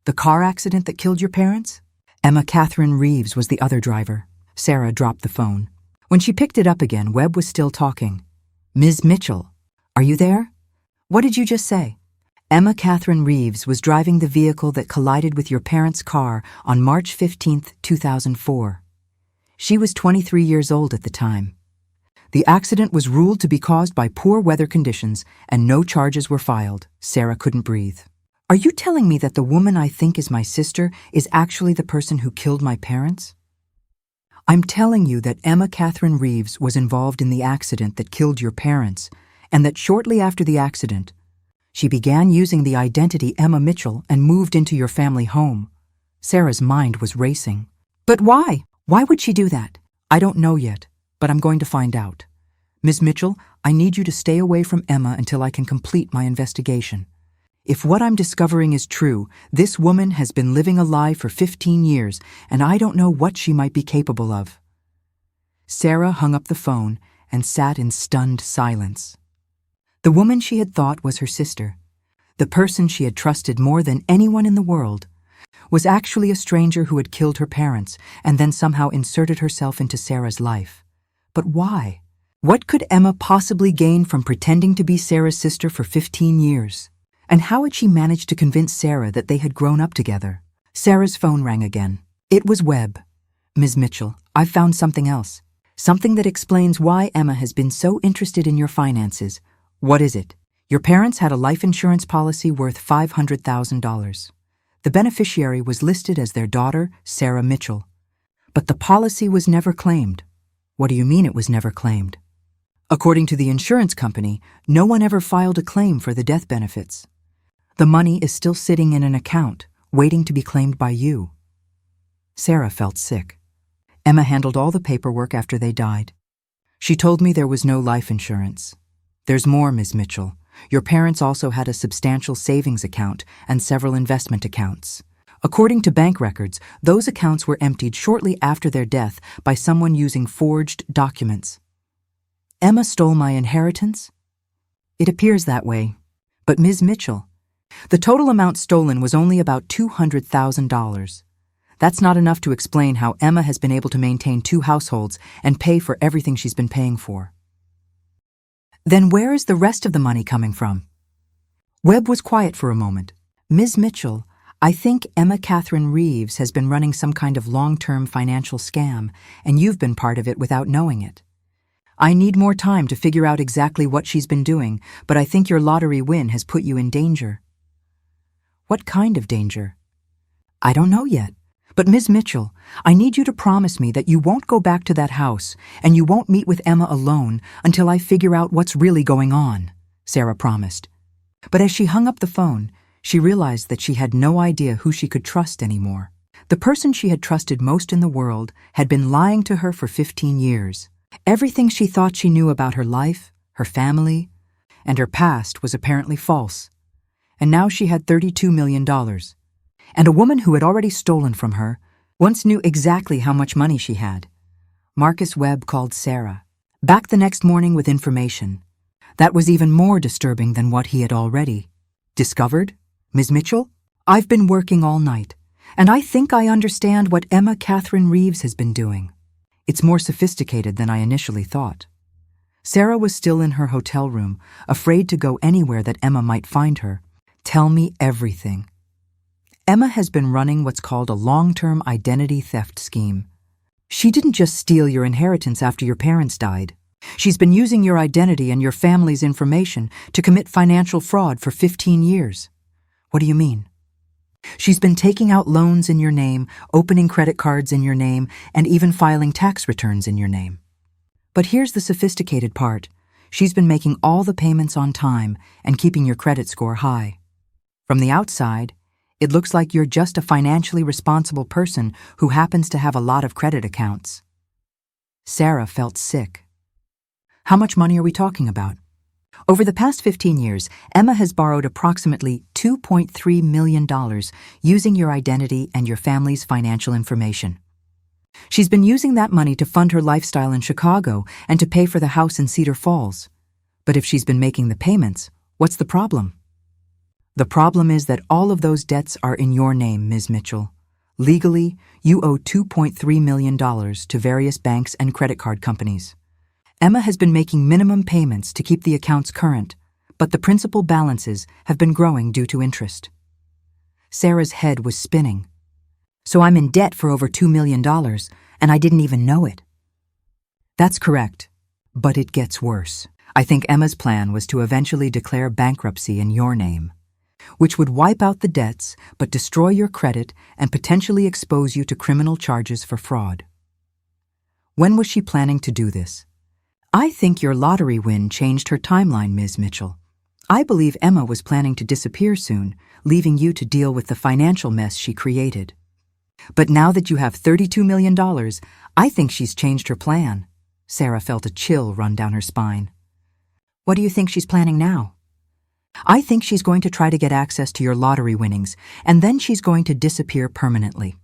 The car accident that killed your parents? Emma Catherine Reeves was the other driver." Sarah dropped the phone. When she picked it up again, Webb was still talking. "Ms. Mitchell, are you there? What did you just say?" "Emma Catherine Reeves was driving the vehicle that collided with your parents' car on March 15, 2004. She was 23 years old at the time. The accident was ruled to be caused by poor weather conditions, and no charges were filed." Sarah couldn't breathe. "Are you telling me that the woman I think is my sister is actually the person who killed my parents?" "I'm telling you that Emma Catherine Reeves was involved in the accident that killed your parents, and that shortly after the accident, she began using the identity Emma Mitchell and moved into your family home." Sarah's mind was racing. "But why? Why would she do that?" "I don't know yet, but I'm going to find out. Ms. Mitchell, I need you to stay away from Emma until I can complete my investigation. If what I'm discovering is true, this woman has been living a lie for 15 years, and I don't know what she might be capable of." Sarah hung up the phone and sat in stunned silence. The woman she had thought was her sister, the person she had trusted more than anyone in the world, was actually a stranger who had killed her parents and then somehow inserted herself into Sarah's life. But why? What could Emma possibly gain from pretending to be Sarah's sister for 15 years? And how had she managed to convince Sarah that they had grown up together? Sarah's phone rang again. It was Webb. "Ms. Mitchell, I've found something else. Something that explains why Emma has been so interested in your finances." "What is it?" "Your parents had a life insurance policy worth $500,000. The beneficiary was listed as their daughter, Sarah Mitchell. But the policy was never claimed." "What do you mean it was never claimed?" "According to the insurance company, no one ever filed a claim for the death benefits. The money is still sitting in an account, waiting to be claimed by you." Sarah felt sick. "Emma handled all the paperwork after they died. She told me there was no life insurance. There's more, Ms. Mitchell. Your parents also had a substantial savings account and several investment accounts. According to bank records, those accounts were emptied shortly after their death by someone using forged documents. Emma stole my inheritance? It appears that way. But Ms. Mitchell, the total amount stolen was only about $200,000. That's not enough to explain how Emma has been able to maintain 2 households and pay for everything she's been paying for. Then where is the rest of the money coming from? Webb was quiet for a moment. Ms. Mitchell, I think Emma Catherine Reeves has been running some kind of long-term financial scam, and you've been part of it without knowing it. I need more time to figure out exactly what she's been doing, but I think your lottery win has put you in danger. What kind of danger? I don't know yet. But Ms. Mitchell, I need you to promise me that you won't go back to that house and you won't meet with Emma alone until I figure out what's really going on, Sarah promised. But as she hung up the phone, she realized that she had no idea who she could trust anymore. The person she had trusted most in the world had been lying to her for 15 years. Everything she thought she knew about her life, her family, and her past was apparently false. And now she had $32 million. And a woman who had already stolen from her once knew exactly how much money she had. Marcus Webb called Sarah back the next morning with information that was even more disturbing than what he had already discovered. Ms. Mitchell, I've been working all night, and I think I understand what Emma Catherine Reeves has been doing. It's more sophisticated than I initially thought. Sarah was still in her hotel room, afraid to go anywhere that Emma might find her. Tell me everything. Emma has been running what's called a long-term identity theft scheme. She didn't just steal your inheritance after your parents died. She's been using your identity and your family's information to commit financial fraud for 15 years. What do you mean? She's been taking out loans in your name, opening credit cards in your name, and even filing tax returns in your name. But here's the sophisticated part. She's been making all the payments on time and keeping your credit score high. From the outside, it looks like you're just a financially responsible person who happens to have a lot of credit accounts. Sarah felt sick. How much money are we talking about? Over the past 15 years, Emma has borrowed approximately $2.3 million using your identity and your family's financial information. She's been using that money to fund her lifestyle in Chicago and to pay for the house in Cedar Falls. But if she's been making the payments, what's the problem? The problem is that all of those debts are in your name, Ms. Mitchell. Legally, you owe $2.3 million to various banks and credit card companies. Emma has been making minimum payments to keep the accounts current, but the principal balances have been growing due to interest. Sarah's head was spinning. So I'm in debt for over $2 million, and I didn't even know it. That's correct, but it gets worse. I think Emma's plan was to eventually declare bankruptcy in your name, which would wipe out the debts but destroy your credit and potentially expose you to criminal charges for fraud. When was she planning to do this? I think your lottery win changed her timeline, Ms. Mitchell. I believe Emma was planning to disappear soon, leaving you to deal with the financial mess she created. But now that you have $32 million, I think she's changed her plan. Sarah felt a chill run down her spine. What do you think she's planning now? I think she's going to try to get access to your lottery winnings, and then she's going to disappear permanently.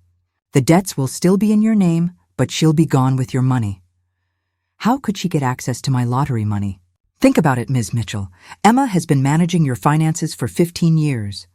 The debts will still be in your name, but she'll be gone with your money. How could she get access to my lottery money? Think about it, Ms. Mitchell. Emma has been managing your finances for 15 years.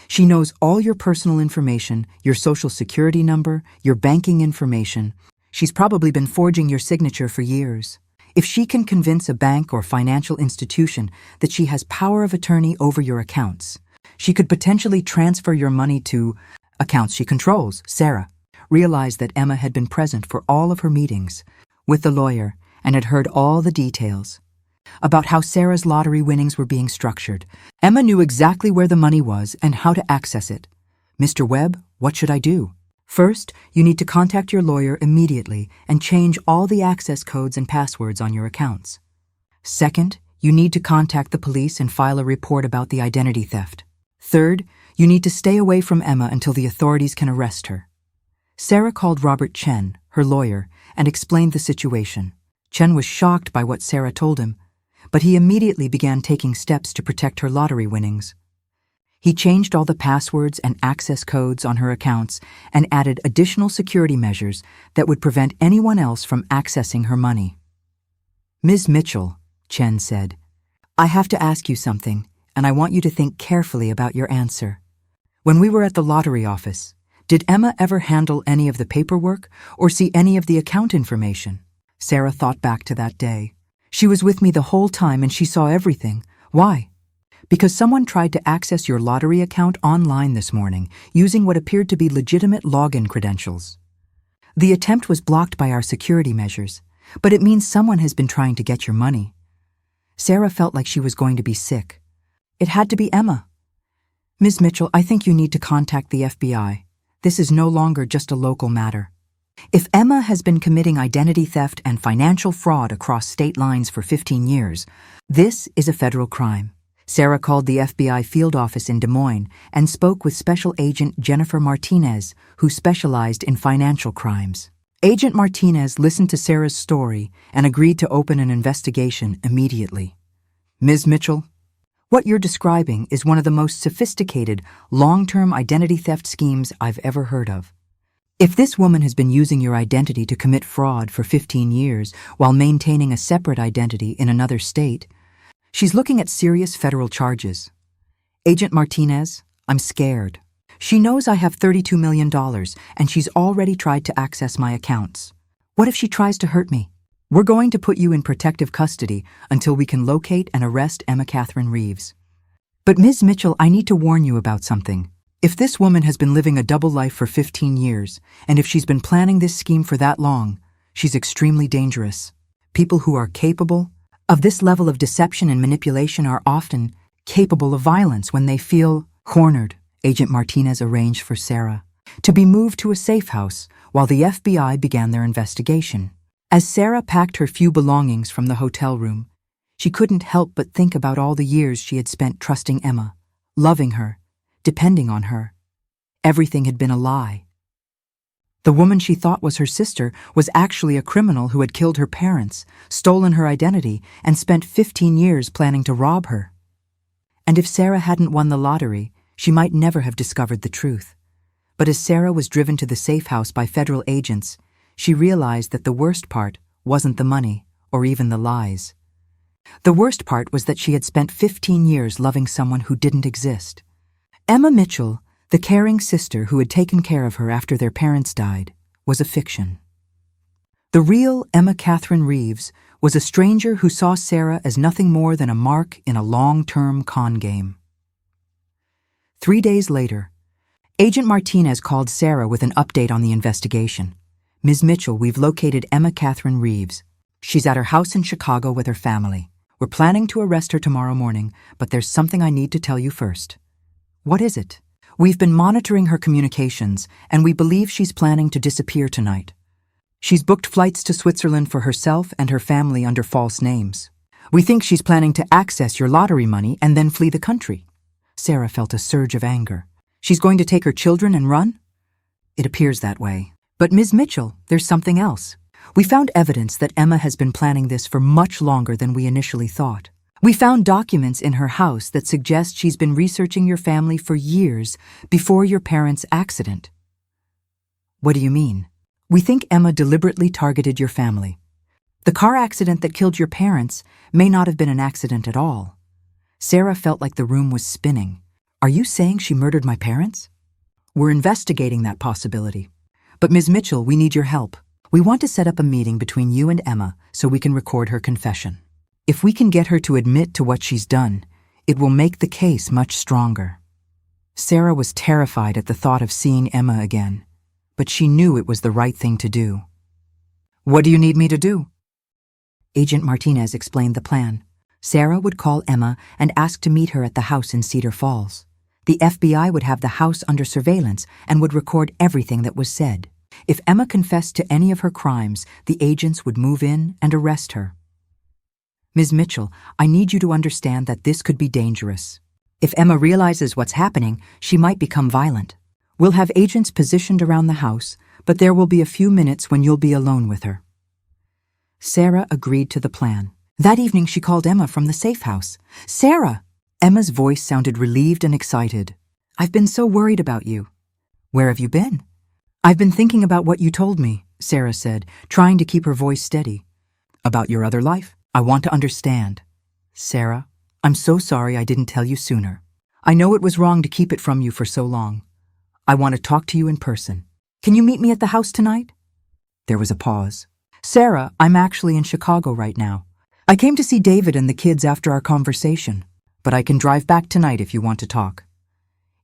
She knows all your personal information, your social security number, your banking information. She's probably been forging your signature for years. If she can convince a bank or financial institution that she has power of attorney over your accounts, she could potentially transfer your money to accounts she controls. Sarah realized that Emma had been present for all of her meetings with the lawyer and had heard all the details about how Sarah's lottery winnings were being structured. Emma knew exactly where the money was and how to access it. Mr. Webb, what should I do? First, you need to contact your lawyer immediately and change all the access codes and passwords on your accounts. Second, you need to contact the police and file a report about the identity theft. Third, you need to stay away from Emma until the authorities can arrest her. Sarah called Robert Chen, her lawyer, and explained the situation. Chen was shocked by what Sarah told him, but he immediately began taking steps to protect her lottery winnings. He changed all the passwords and access codes on her accounts and added additional security measures that would prevent anyone else from accessing her money. "Ms. Mitchell," Chen said, "I have to ask you something, and I want you to think carefully about your answer. When we were at the lottery office, did Emma ever handle any of the paperwork or see any of the account information?" Sarah thought back to that day. "She was with me the whole time and she saw everything. Why?" "Because someone tried to access your lottery account online this morning using what appeared to be legitimate login credentials. The attempt was blocked by our security measures, but it means someone has been trying to get your money." Sarah felt like she was going to be sick. It had to be Emma. "Ms. Mitchell, I think you need to contact the FBI. This is no longer just a local matter. If Emma has been committing identity theft and financial fraud across state lines for 15 years, this is a federal crime." Sarah called the FBI field office in Des Moines and spoke with Special Agent Jennifer Martinez, who specialized in financial crimes. Agent Martinez listened to Sarah's story and agreed to open an investigation immediately. "Ms. Mitchell, what you're describing is one of the most sophisticated, long-term identity theft schemes I've ever heard of. If this woman has been using your identity to commit fraud for 15 years while maintaining a separate identity in another state, she's looking at serious federal charges. Agent Martinez, I'm scared. She knows I have $32 million and she's already tried to access my accounts. What if she tries to hurt me? We're going to put you in protective custody until we can locate and arrest Emma Catherine Reeves. But Ms. Mitchell, I need to warn you about something. If this woman has been living a double life for 15 years, and if she's been planning this scheme for that long, she's extremely dangerous. People who are capable of this level of deception and manipulation are often capable of violence when they feel cornered." Agent Martinez arranged for Sarah to be moved to a safe house while the FBI began their investigation. As Sarah packed her few belongings from the hotel room, she couldn't help but think about all the years she had spent trusting Emma, loving her, depending on her. Everything had been a lie. The woman she thought was her sister was actually a criminal who had killed her parents, stolen her identity, and spent 15 years planning to rob her. And if Sarah hadn't won the lottery, she might never have discovered the truth. But as Sarah was driven to the safe house by federal agents, she realized that the worst part wasn't the money or even the lies. The worst part was that she had spent 15 years loving someone who didn't exist. Emma Mitchell, the caring sister who had taken care of her after their parents died, was a fiction. The real Emma Catherine Reeves was a stranger who saw Sarah as nothing more than a mark in a long-term con game. 3 days later, Agent Martinez called Sarah with an update on the investigation. "Ms. Mitchell, we've located Emma Catherine Reeves. She's at her house in Chicago with her family. We're planning to arrest her tomorrow morning, but there's something I need to tell you first." "What is it?" "We've been monitoring her communications, and we believe she's planning to disappear tonight. She's booked flights to Switzerland for herself and her family under false names. We think she's planning to access your lottery money and then flee the country." Sarah felt a surge of anger. "She's going to take her children and run?" "It appears that way. But Ms. Mitchell, there's something else. We found evidence that Emma has been planning this for much longer than we initially thought. We found documents in her house that suggest she's been researching your family for years before your parents' accident." "What do you mean?" "We think Emma deliberately targeted your family. The car accident that killed your parents may not have been an accident at all." Sarah felt like the room was spinning. "Are you saying she murdered my parents?" "We're investigating that possibility. But Ms. Mitchell, we need your help. We want to set up a meeting between you and Emma so we can record her confession. If we can get her to admit to what she's done, it will make the case much stronger." Sarah was terrified at the thought of seeing Emma again, but she knew it was the right thing to do. "What do you need me to do?" Agent Martinez explained the plan. Sarah would call Emma and ask to meet her at the house in Cedar Falls. The FBI would have the house under surveillance and would record everything that was said. If Emma confessed to any of her crimes, the agents would move in and arrest her. "Ms. Mitchell, I need you to understand that this could be dangerous. If Emma realizes what's happening, she might become violent. We'll have agents positioned around the house, but there will be a few minutes when you'll be alone with her." Sarah agreed to the plan. That evening she called Emma from the safe house. "Sarah!" Emma's voice sounded relieved and excited. "I've been so worried about you." "Where have you been?" "I've been thinking about what you told me," Sarah said, trying to keep her voice steady. "About your other life? I want to understand." "Sarah, I'm so sorry I didn't tell you sooner. I know it was wrong to keep it from you for so long. I want to talk to you in person. Can you meet me at the house tonight?" There was a pause. "Sarah, I'm actually in Chicago right now. I came to see David and the kids after our conversation, but I can drive back tonight if you want to talk."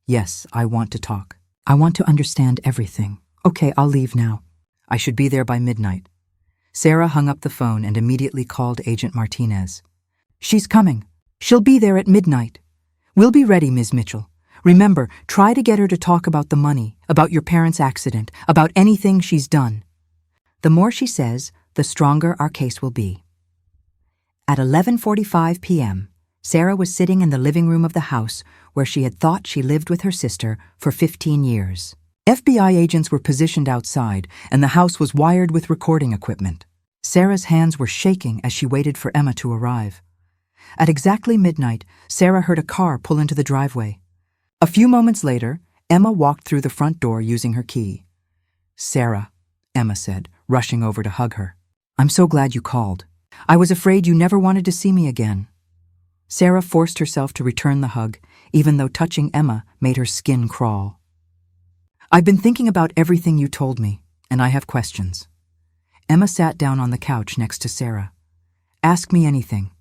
"Yes, I want to talk. I want to understand everything. Okay, I'll leave now. I should be there by midnight." Sarah hung up the phone and immediately called Agent Martinez. "She's coming. She'll be there at midnight. We'll be ready, Ms. Mitchell. Remember, try to get her to talk about the money, about your parents' accident, about anything she's done. The more she says, the stronger our case will be." At 11:45 p.m., Sarah was sitting in the living room of the house where she had thought she lived with her sister for 15 years. FBI agents were positioned outside, and the house was wired with recording equipment. Sarah's hands were shaking as she waited for Emma to arrive. At exactly midnight, Sarah heard a car pull into the driveway. A few moments later, Emma walked through the front door using her key. "Sarah," Emma said, rushing over to hug her. "I'm so glad you called. I was afraid you never wanted to see me again." Sarah forced herself to return the hug, even though touching Emma made her skin crawl. "I've been thinking about everything you told me, and I have questions." Emma sat down on the couch next to Sarah. "Ask me anything.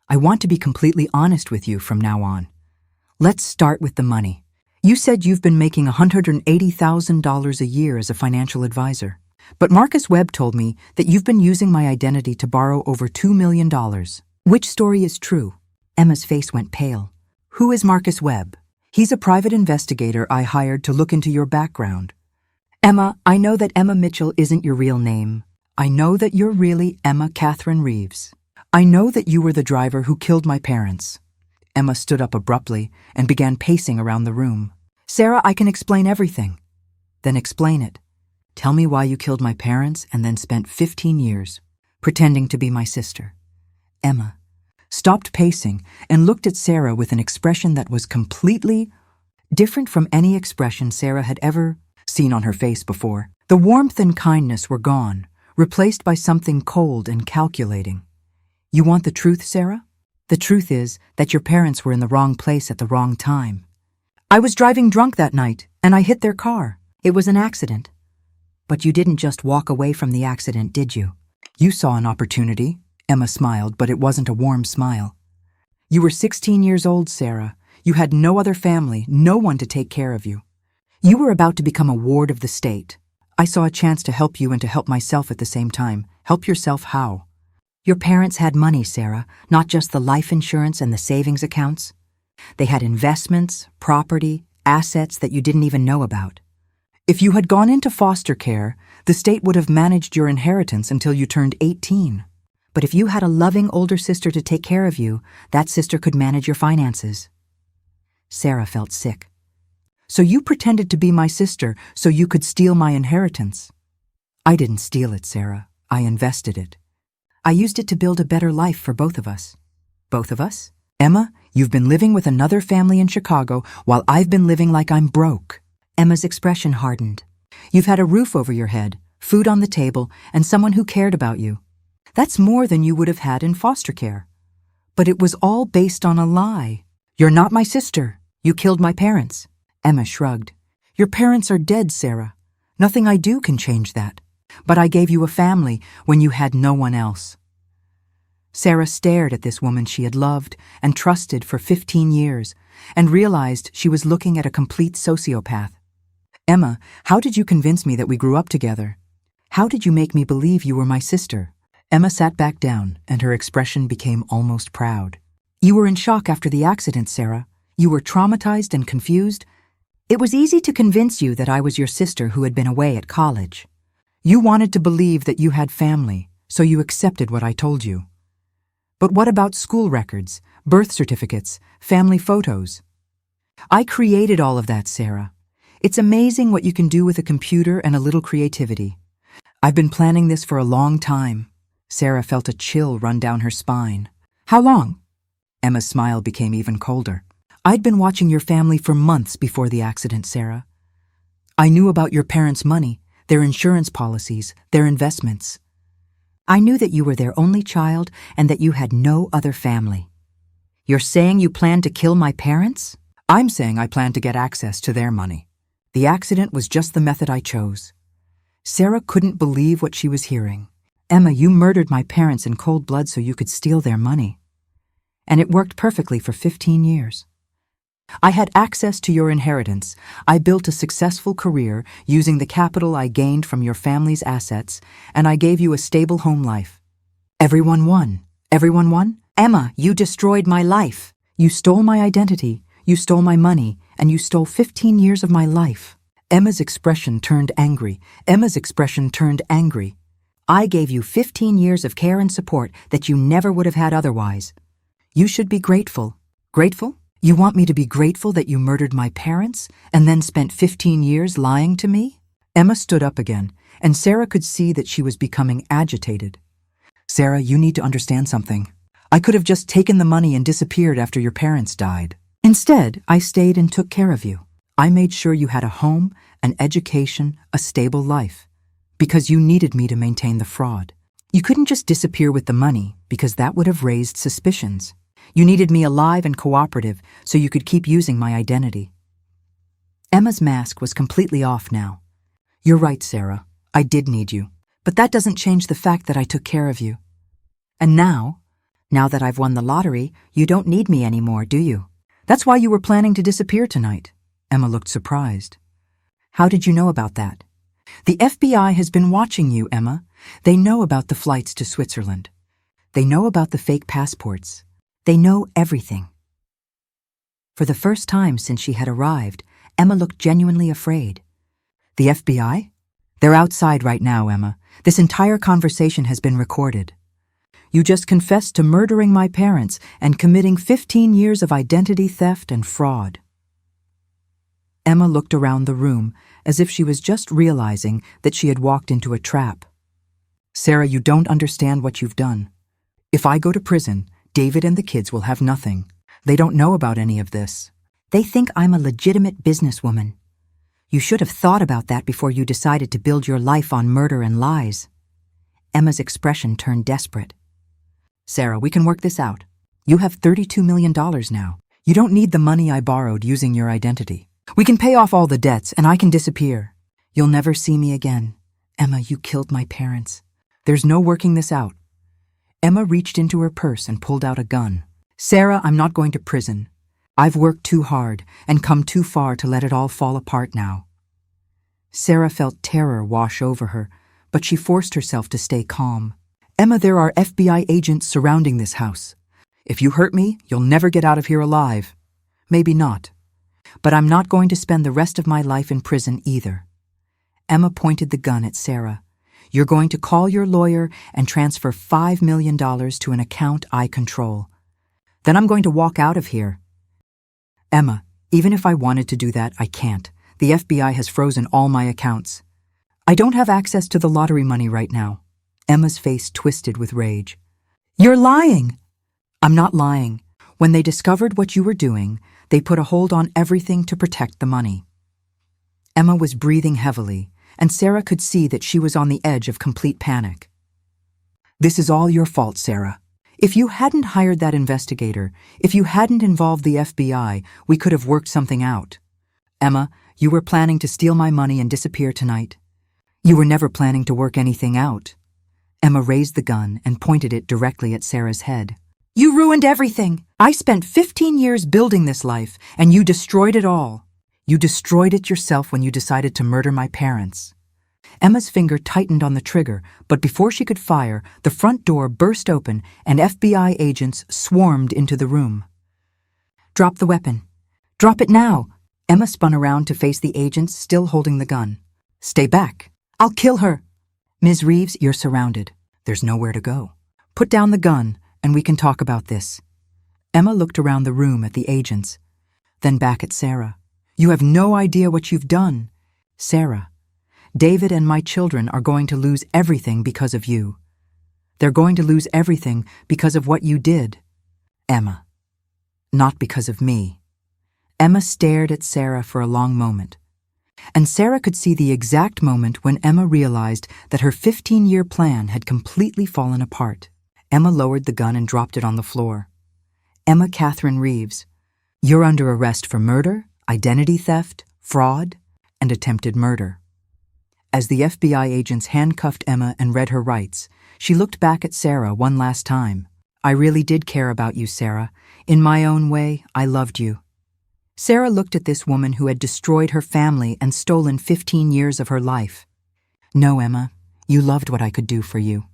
I want to be completely honest with you from now on. Let's start with the money. You said you've been making $180,000 a year as a financial advisor. But Marcus Webb told me that you've been using my identity to borrow over $2 million. Which story is true?" Emma's face went pale. "Who is Marcus Webb?" "He's a private investigator I hired to look into your background." "Emma, I know that Emma Mitchell isn't your real name. I know that you're really Emma Catherine Reeves. I know that you were the driver who killed my parents." Emma stood up abruptly and began pacing around the room. "Sarah, I can explain everything." "Then explain it. Tell me why you killed my parents and then spent 15 years pretending to be my sister." Emma stopped pacing and looked at Sarah with an expression that was completely different from any expression Sarah had ever seen on her face before. The warmth and kindness were gone, replaced by something cold and calculating. "You want the truth, Sarah? The truth is that your parents were in the wrong place at the wrong time. I was driving drunk that night, and I hit their car. It was an accident." "But you didn't just walk away from the accident, did you?" "You saw an opportunity." Emma smiled, but it wasn't a warm smile. "You were 16 years old, Sarah. You had no other family, no one to take care of you. You were about to become a ward of the state. I saw a chance to help you and to help myself at the same time. Help yourself how?" "Your parents had money, Sarah, not just the life insurance and the savings accounts. They had investments, property, assets that you didn't even know about. If you had gone into foster care, the state would have managed your inheritance until you turned 18. But if you had a loving older sister to take care of you, that sister could manage your finances." Sarah felt sick. "So you pretended to be my sister so you could steal my inheritance?" "I didn't steal it, Sarah. I invested it. I used it to build a better life for both of us." "Both of us? Emma, you've been living with another family in Chicago while I've been living like I'm broke." Emma's expression hardened. "You've had a roof over your head, food on the table, and someone who cared about you. That's more than you would have had in foster care. But it was all based on a lie. You're not my sister. You killed my parents." Emma shrugged. "Your parents are dead, Sarah. Nothing I do can change that. But I gave you a family when you had no one else." Sarah stared at this woman she had loved and trusted for 15 years and realized she was looking at a complete sociopath. "Emma, how did you convince me that we grew up together? How did you make me believe you were my sister?" Emma sat back down, and her expression became almost proud. "You were in shock after the accident, Sarah. You were traumatized and confused. It was easy to convince you that I was your sister who had been away at college. You wanted to believe that you had family, so you accepted what I told you. But what about school records, birth certificates, family photos? I created all of that, Sarah. It's amazing what you can do with a computer and a little creativity. I've been planning this for a long time. Sarah felt a chill run down her spine. How long? Emma's smile became even colder. I'd been watching your family for months before the accident, Sarah. I knew about your parents' money, their insurance policies, their investments. I knew that you were their only child and that you had no other family. You're saying you planned to kill my parents? I'm saying I planned to get access to their money. The accident was just the method I chose. Sarah couldn't believe what she was hearing. Emma, you murdered my parents in cold blood so you could steal their money. And it worked perfectly for 15 years. I had access to your inheritance. I built a successful career using the capital I gained from your family's assets, and I gave you a stable home life. Everyone won. Everyone won? Emma, you destroyed my life. You stole my identity, you stole my money, and you stole 15 years of my life. Emma's expression turned angry. Emma's expression turned angry. I gave you 15 years of care and support that you never would have had otherwise. You should be grateful. Grateful? You want me to be grateful that you murdered my parents and then spent 15 years lying to me? Emma stood up again, and Sarah could see that she was becoming agitated. Sarah, you need to understand something. I could have just taken the money and disappeared after your parents died. Instead, I stayed and took care of you. I made sure you had a home, an education, a stable life. Because you needed me to maintain the fraud. You couldn't just disappear with the money, because that would have raised suspicions. You needed me alive and cooperative so you could keep using my identity. Emma's mask was completely off now. You're right, Sarah. I did need you. But that doesn't change the fact that I took care of you. And now that I've won the lottery, you don't need me anymore, do you? That's why you were planning to disappear tonight. Emma looked surprised. How did you know about that? The FBI has been watching you, Emma. They know about the flights to Switzerland. They know about the fake passports. They know everything. For the first time since she had arrived, Emma looked genuinely afraid. The FBI? They're outside right now, Emma. This entire conversation has been recorded. You just confessed to murdering my parents and committing 15 years of identity theft and fraud. Emma looked around the room as if she was just realizing that she had walked into a trap. Sarah, you don't understand what you've done. If I go to prison, David and the kids will have nothing. They don't know about any of this. They think I'm a legitimate businesswoman. You should have thought about that before you decided to build your life on murder and lies. Emma's expression turned desperate. Sarah, we can work this out. You have $32 million now. You don't need the money I borrowed using your identity. We can pay off all the debts and I can disappear. You'll never see me again. Emma, you killed my parents. There's no working this out. Emma reached into her purse and pulled out a gun. Sarah, I'm not going to prison. I've worked too hard and come too far to let it all fall apart now. Sarah felt terror wash over her, but she forced herself to stay calm. Emma, there are FBI agents surrounding this house. If you hurt me, you'll never get out of here alive. Maybe not. But I'm not going to spend the rest of my life in prison either. Emma pointed the gun at Sarah. You're going to call your lawyer and transfer $5 million to an account I control. Then I'm going to walk out of here. Emma, even if I wanted to do that, I can't. The FBI has frozen all my accounts. I don't have access to the lottery money right now. Emma's face twisted with rage. You're lying! I'm not lying. When they discovered what you were doing, they put a hold on everything to protect the money. Emma was breathing heavily, and Sarah could see that she was on the edge of complete panic. This is all your fault, Sarah. If you hadn't hired that investigator, if you hadn't involved the FBI, we could have worked something out. Emma, you were planning to steal my money and disappear tonight. You were never planning to work anything out. Emma raised the gun and pointed it directly at Sarah's head. You ruined everything. I spent 15 years building this life, and you destroyed it all. You destroyed it yourself when you decided to murder my parents. Emma's finger tightened on the trigger, but before she could fire, the front door burst open and FBI agents swarmed into the room. Drop the weapon. Drop it now. Emma spun around to face the agents still holding the gun. Stay back. I'll kill her. Ms. Reeves, you're surrounded. There's nowhere to go. Put down the gun, and we can talk about this. Emma looked around the room at the agents, then back at Sarah. You have no idea what you've done. Sarah, David and my children are going to lose everything because of you. They're going to lose everything because of what you did. Emma. Not because of me. Emma stared at Sarah for a long moment. And Sarah could see the exact moment when Emma realized that her 15-year plan had completely fallen apart. Emma lowered the gun and dropped it on the floor. Emma Catherine Reeves, you're under arrest for murder, identity theft, fraud, and attempted murder. As the FBI agents handcuffed Emma and read her rights, she looked back at Sarah one last time. I really did care about you, Sarah. In my own way, I loved you. Sarah looked at this woman who had destroyed her family and stolen 15 years of her life. No, Emma, you loved what I could do for you.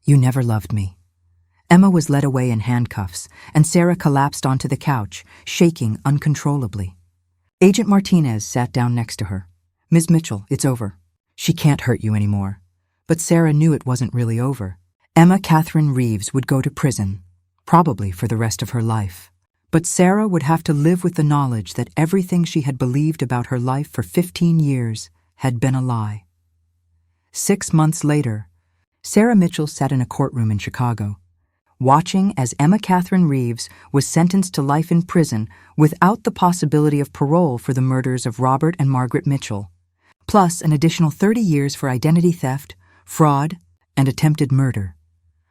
You never loved me. Emma was led away in handcuffs, and Sarah collapsed onto the couch, shaking uncontrollably. Agent Martinez sat down next to her. Ms. Mitchell, it's over. She can't hurt you anymore. But Sarah knew it wasn't really over. Emma Catherine Reeves would go to prison, probably for the rest of her life. But Sarah would have to live with the knowledge that everything she had believed about her life for 15 years had been a lie. 6 months later, Sarah Mitchell sat in a courtroom in Chicago, watching as Emma Catherine Reeves was sentenced to life in prison without the possibility of parole for the murders of Robert and Margaret Mitchell, plus an additional 30 years for identity theft, fraud, and attempted murder.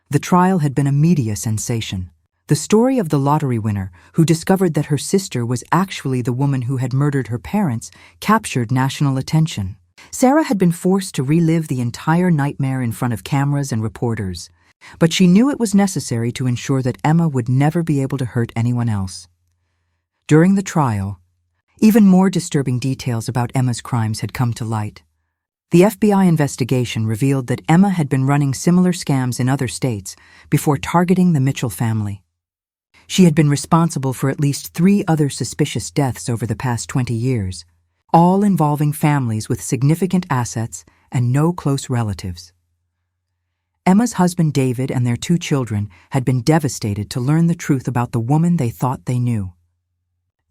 The trial had been a media sensation. The story of the lottery winner who discovered that her sister was actually the woman who had murdered her parents captured national attention. Sarah had been forced to relive the entire nightmare in front of cameras and reporters, but she knew it was necessary to ensure that Emma would never be able to hurt anyone else. During the trial, even more disturbing details about Emma's crimes had come to light. The FBI investigation revealed that Emma had been running similar scams in other states before targeting the Mitchell family. She had been responsible for at least 3 other suspicious deaths over the past 20 years, all involving families with significant assets and no close relatives. Emma's husband David and their 2 children had been devastated to learn the truth about the woman they thought they knew.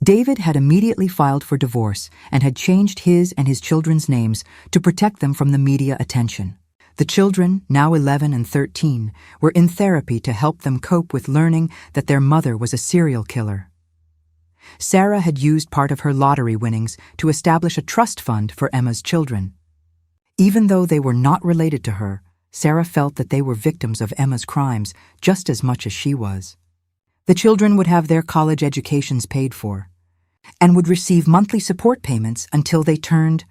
David had immediately filed for divorce and had changed his and his children's names to protect them from the media attention. The children, now 11 and 13, were in therapy to help them cope with learning that their mother was a serial killer. Sarah had used part of her lottery winnings to establish a trust fund for Emma's children. Even though they were not related to her, Sarah felt that they were victims of Emma's crimes just as much as she was. The children would have their college educations paid for and would receive monthly support payments until they turned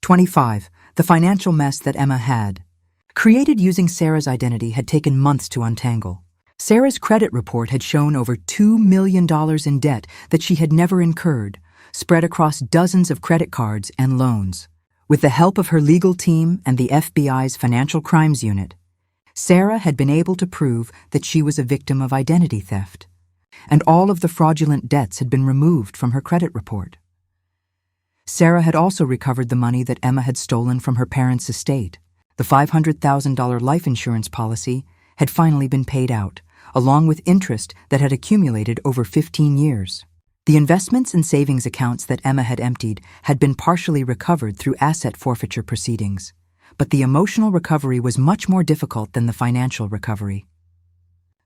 25. The financial mess that Emma had, created using Sarah's identity, had taken months to untangle. Sarah's credit report had shown over $2 million in debt that she had never incurred, spread across dozens of credit cards and loans. With the help of her legal team and the FBI's Financial Crimes Unit, Sarah had been able to prove that she was a victim of identity theft, and all of the fraudulent debts had been removed from her credit report. Sarah had also recovered the money that Emma had stolen from her parents' estate. The $500,000 life insurance policy had finally been paid out, along with interest that had accumulated over 15 years. The investments and savings accounts that Emma had emptied had been partially recovered through asset forfeiture proceedings, but the emotional recovery was much more difficult than the financial recovery.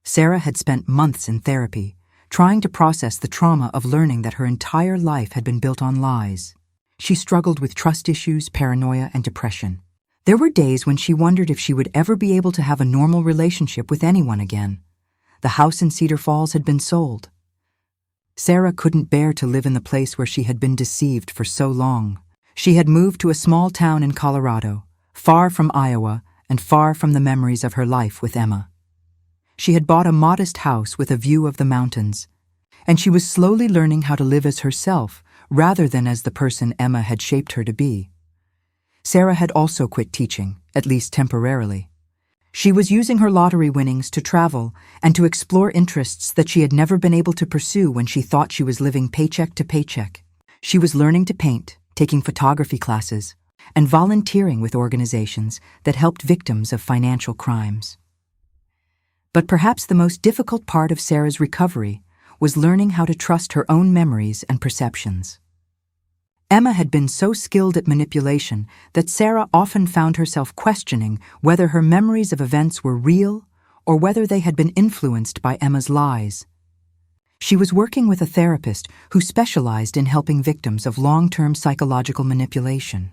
Sarah had spent months in therapy, trying to process the trauma of learning that her entire life had been built on lies. She struggled with trust issues, paranoia, and depression. There were days when she wondered if she would ever be able to have a normal relationship with anyone again. The house in Cedar Falls had been sold. Sarah couldn't bear to live in the place where she had been deceived for so long. She had moved to a small town in Colorado, far from Iowa and far from the memories of her life with Emma. She had bought a modest house with a view of the mountains, and she was slowly learning how to live as herself rather than as the person Emma had shaped her to be. Sarah had also quit teaching, at least temporarily. She was using her lottery winnings to travel and to explore interests that she had never been able to pursue when she thought she was living paycheck to paycheck. She was learning to paint, taking photography classes, and volunteering with organizations that helped victims of financial crimes. But perhaps the most difficult part of Sarah's recovery was learning how to trust her own memories and perceptions. Emma had been so skilled at manipulation that Sarah often found herself questioning whether her memories of events were real or whether they had been influenced by Emma's lies. She was working with a therapist who specialized in helping victims of long-term psychological manipulation.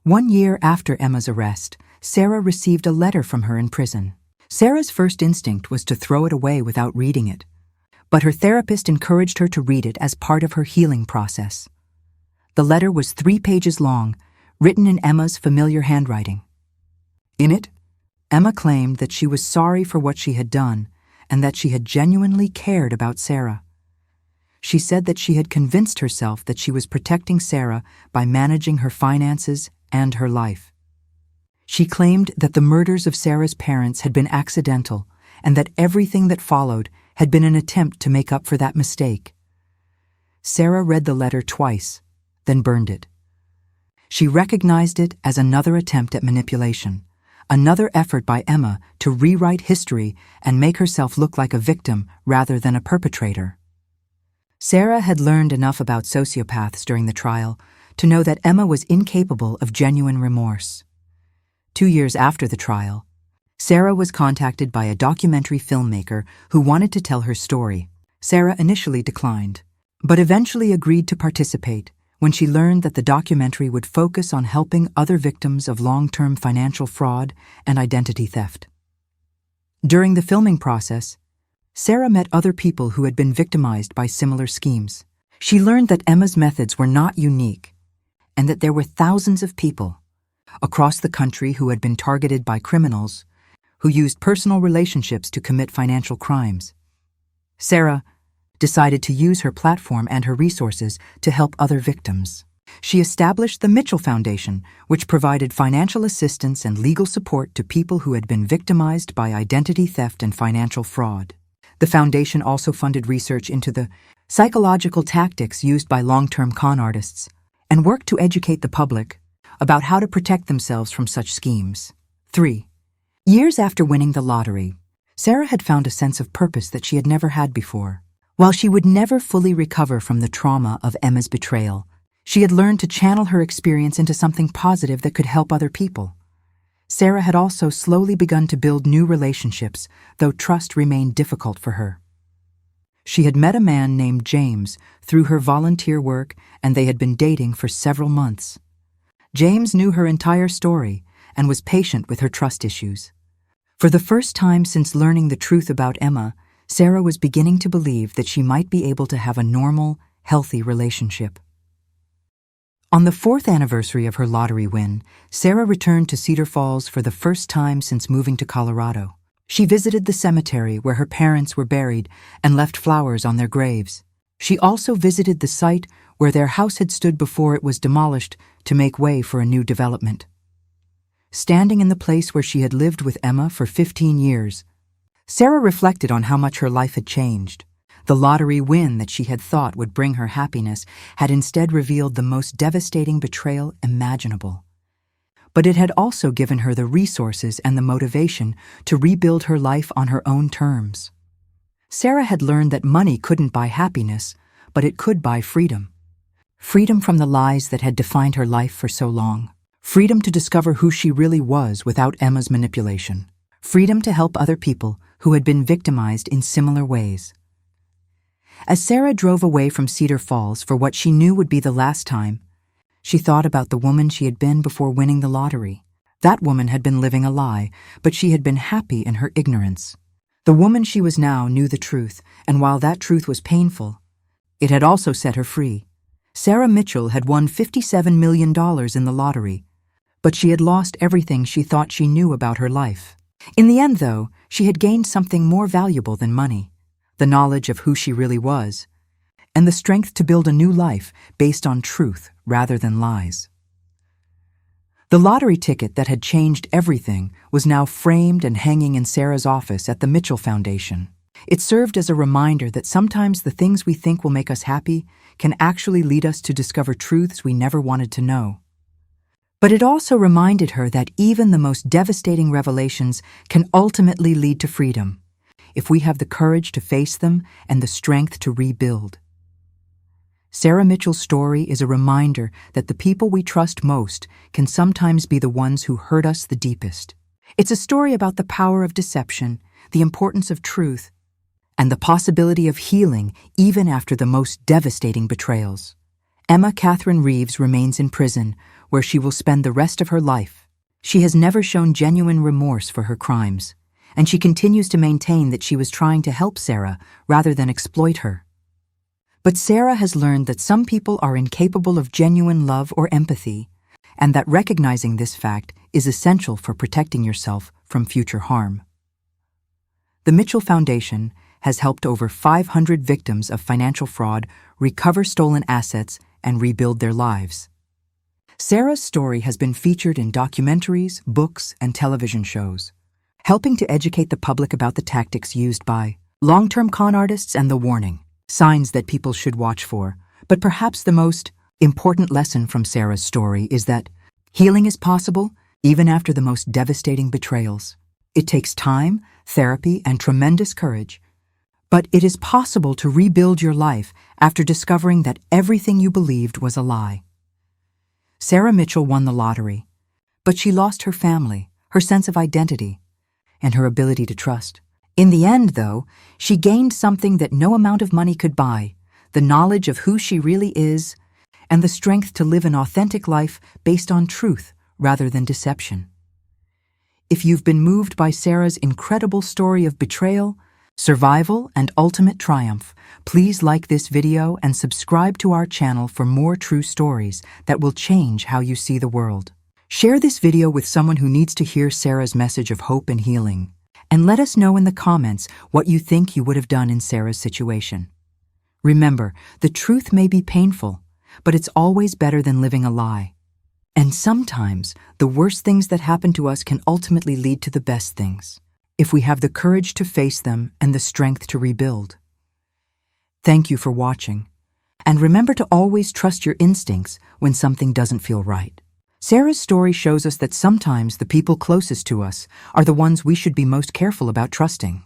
1 year after Emma's arrest, Sarah received a letter from her in prison. Sarah's first instinct was to throw it away without reading it, but her therapist encouraged her to read it as part of her healing process. The letter was 3 pages long, written in Emma's familiar handwriting. In it, Emma claimed that she was sorry for what she had done and that she had genuinely cared about Sarah. She said that she had convinced herself that she was protecting Sarah by managing her finances and her life. She claimed that the murders of Sarah's parents had been accidental and that everything that followed had been an attempt to make up for that mistake. Sarah read the letter twice, then burned it. She recognized it as another attempt at manipulation, another effort by Emma to rewrite history and make herself look like a victim rather than a perpetrator. Sarah had learned enough about sociopaths during the trial to know that Emma was incapable of genuine remorse. 2 years after the trial, Sarah was contacted by a documentary filmmaker who wanted to tell her story. Sarah initially declined, but eventually agreed to participate when she learned that the documentary would focus on helping other victims of long-term financial fraud and identity theft. During the filming process, Sarah met other people who had been victimized by similar schemes. She learned that Emma's methods were not unique and that there were thousands of people across the country who had been targeted by criminals who used personal relationships to commit financial crimes. Sarah decided to use her platform and her resources to help other victims. She established the Mitchell Foundation, which provided financial assistance and legal support to people who had been victimized by identity theft and financial fraud. The foundation also funded research into the psychological tactics used by long-term con artists and worked to educate the public about how to protect themselves from such schemes. 3. Years after winning the lottery, Sarah had found a sense of purpose that she had never had before. While she would never fully recover from the trauma of Emma's betrayal, she had learned to channel her experience into something positive that could help other people. Sarah had also slowly begun to build new relationships, though trust remained difficult for her. She had met a man named James through her volunteer work, and they had been dating for several months. James knew her entire story and was patient with her trust issues. For the first time since learning the truth about Emma, Sarah was beginning to believe that she might be able to have a normal, healthy relationship. On the 4th anniversary of her lottery win, Sarah returned to Cedar Falls for the first time since moving to Colorado. She visited the cemetery where her parents were buried and left flowers on their graves. She also visited the site where their house had stood before it was demolished to make way for a new development. Standing in the place where she had lived with Emma for 15 years, Sarah reflected on how much her life had changed. The lottery win that she had thought would bring her happiness had instead revealed the most devastating betrayal imaginable. But it had also given her the resources and the motivation to rebuild her life on her own terms. Sarah had learned that money couldn't buy happiness, but it could buy freedom. Freedom from the lies that had defined her life for so long. Freedom to discover who she really was without Emma's manipulation. Freedom to help other people who had been victimized in similar ways. As Sarah drove away from Cedar Falls for what she knew would be the last time, she thought about the woman she had been before winning the lottery. That woman had been living a lie, but she had been happy in her ignorance. The woman she was now knew the truth, and while that truth was painful, it had also set her free. Sarah Mitchell had won $57 million in the lottery, but she had lost everything she thought she knew about her life. In the end, though, she had gained something more valuable than money, the knowledge of who she really was, and the strength to build a new life based on truth rather than lies. The lottery ticket that had changed everything was now framed and hanging in Sarah's office at the Mitchell Foundation. It served as a reminder that sometimes the things we think will make us happy can actually lead us to discover truths we never wanted to know. But it also reminded her that even the most devastating revelations can ultimately lead to freedom, if we have the courage to face them and the strength to rebuild. Sarah Mitchell's story is a reminder that the people we trust most can sometimes be the ones who hurt us the deepest. It's a story about the power of deception, the importance of truth, and the possibility of healing even after the most devastating betrayals. Emma Catherine Reeves remains in prison, where she will spend the rest of her life. She has never shown genuine remorse for her crimes, and she continues to maintain that she was trying to help Sarah rather than exploit her. But Sarah has learned that some people are incapable of genuine love or empathy, and that recognizing this fact is essential for protecting yourself from future harm. The Mitchell Foundation has helped over 500 victims of financial fraud recover stolen assets and rebuild their lives. Sarah's story has been featured in documentaries, books, and television shows, helping to educate the public about the tactics used by long-term con artists and the warning signs that people should watch for. But perhaps the most important lesson from Sarah's story is that healing is possible even after the most devastating betrayals. It takes time, therapy, and tremendous courage, but it is possible to rebuild your life after discovering that everything you believed was a lie. Sarah Mitchell won the lottery, but she lost her family, her sense of identity, and her ability to trust. In the end, though, she gained something that no amount of money could buy: the knowledge of who she really is and the strength to live an authentic life based on truth rather than deception. If you've been moved by Sarah's incredible story of betrayal, survival, and ultimate triumph, please like this video and subscribe to our channel for more true stories that will change how you see the world. Share this video with someone who needs to hear Sarah's message of hope and healing, and let us know in the comments what you think you would have done in Sarah's situation. Remember, the truth may be painful, but it's always better than living a lie. And sometimes, the worst things that happen to us can ultimately lead to the best things, if we have the courage to face them and the strength to rebuild. Thank you for watching, and remember to always trust your instincts when something doesn't feel right. Sarah's story shows us that sometimes the people closest to us are the ones we should be most careful about trusting.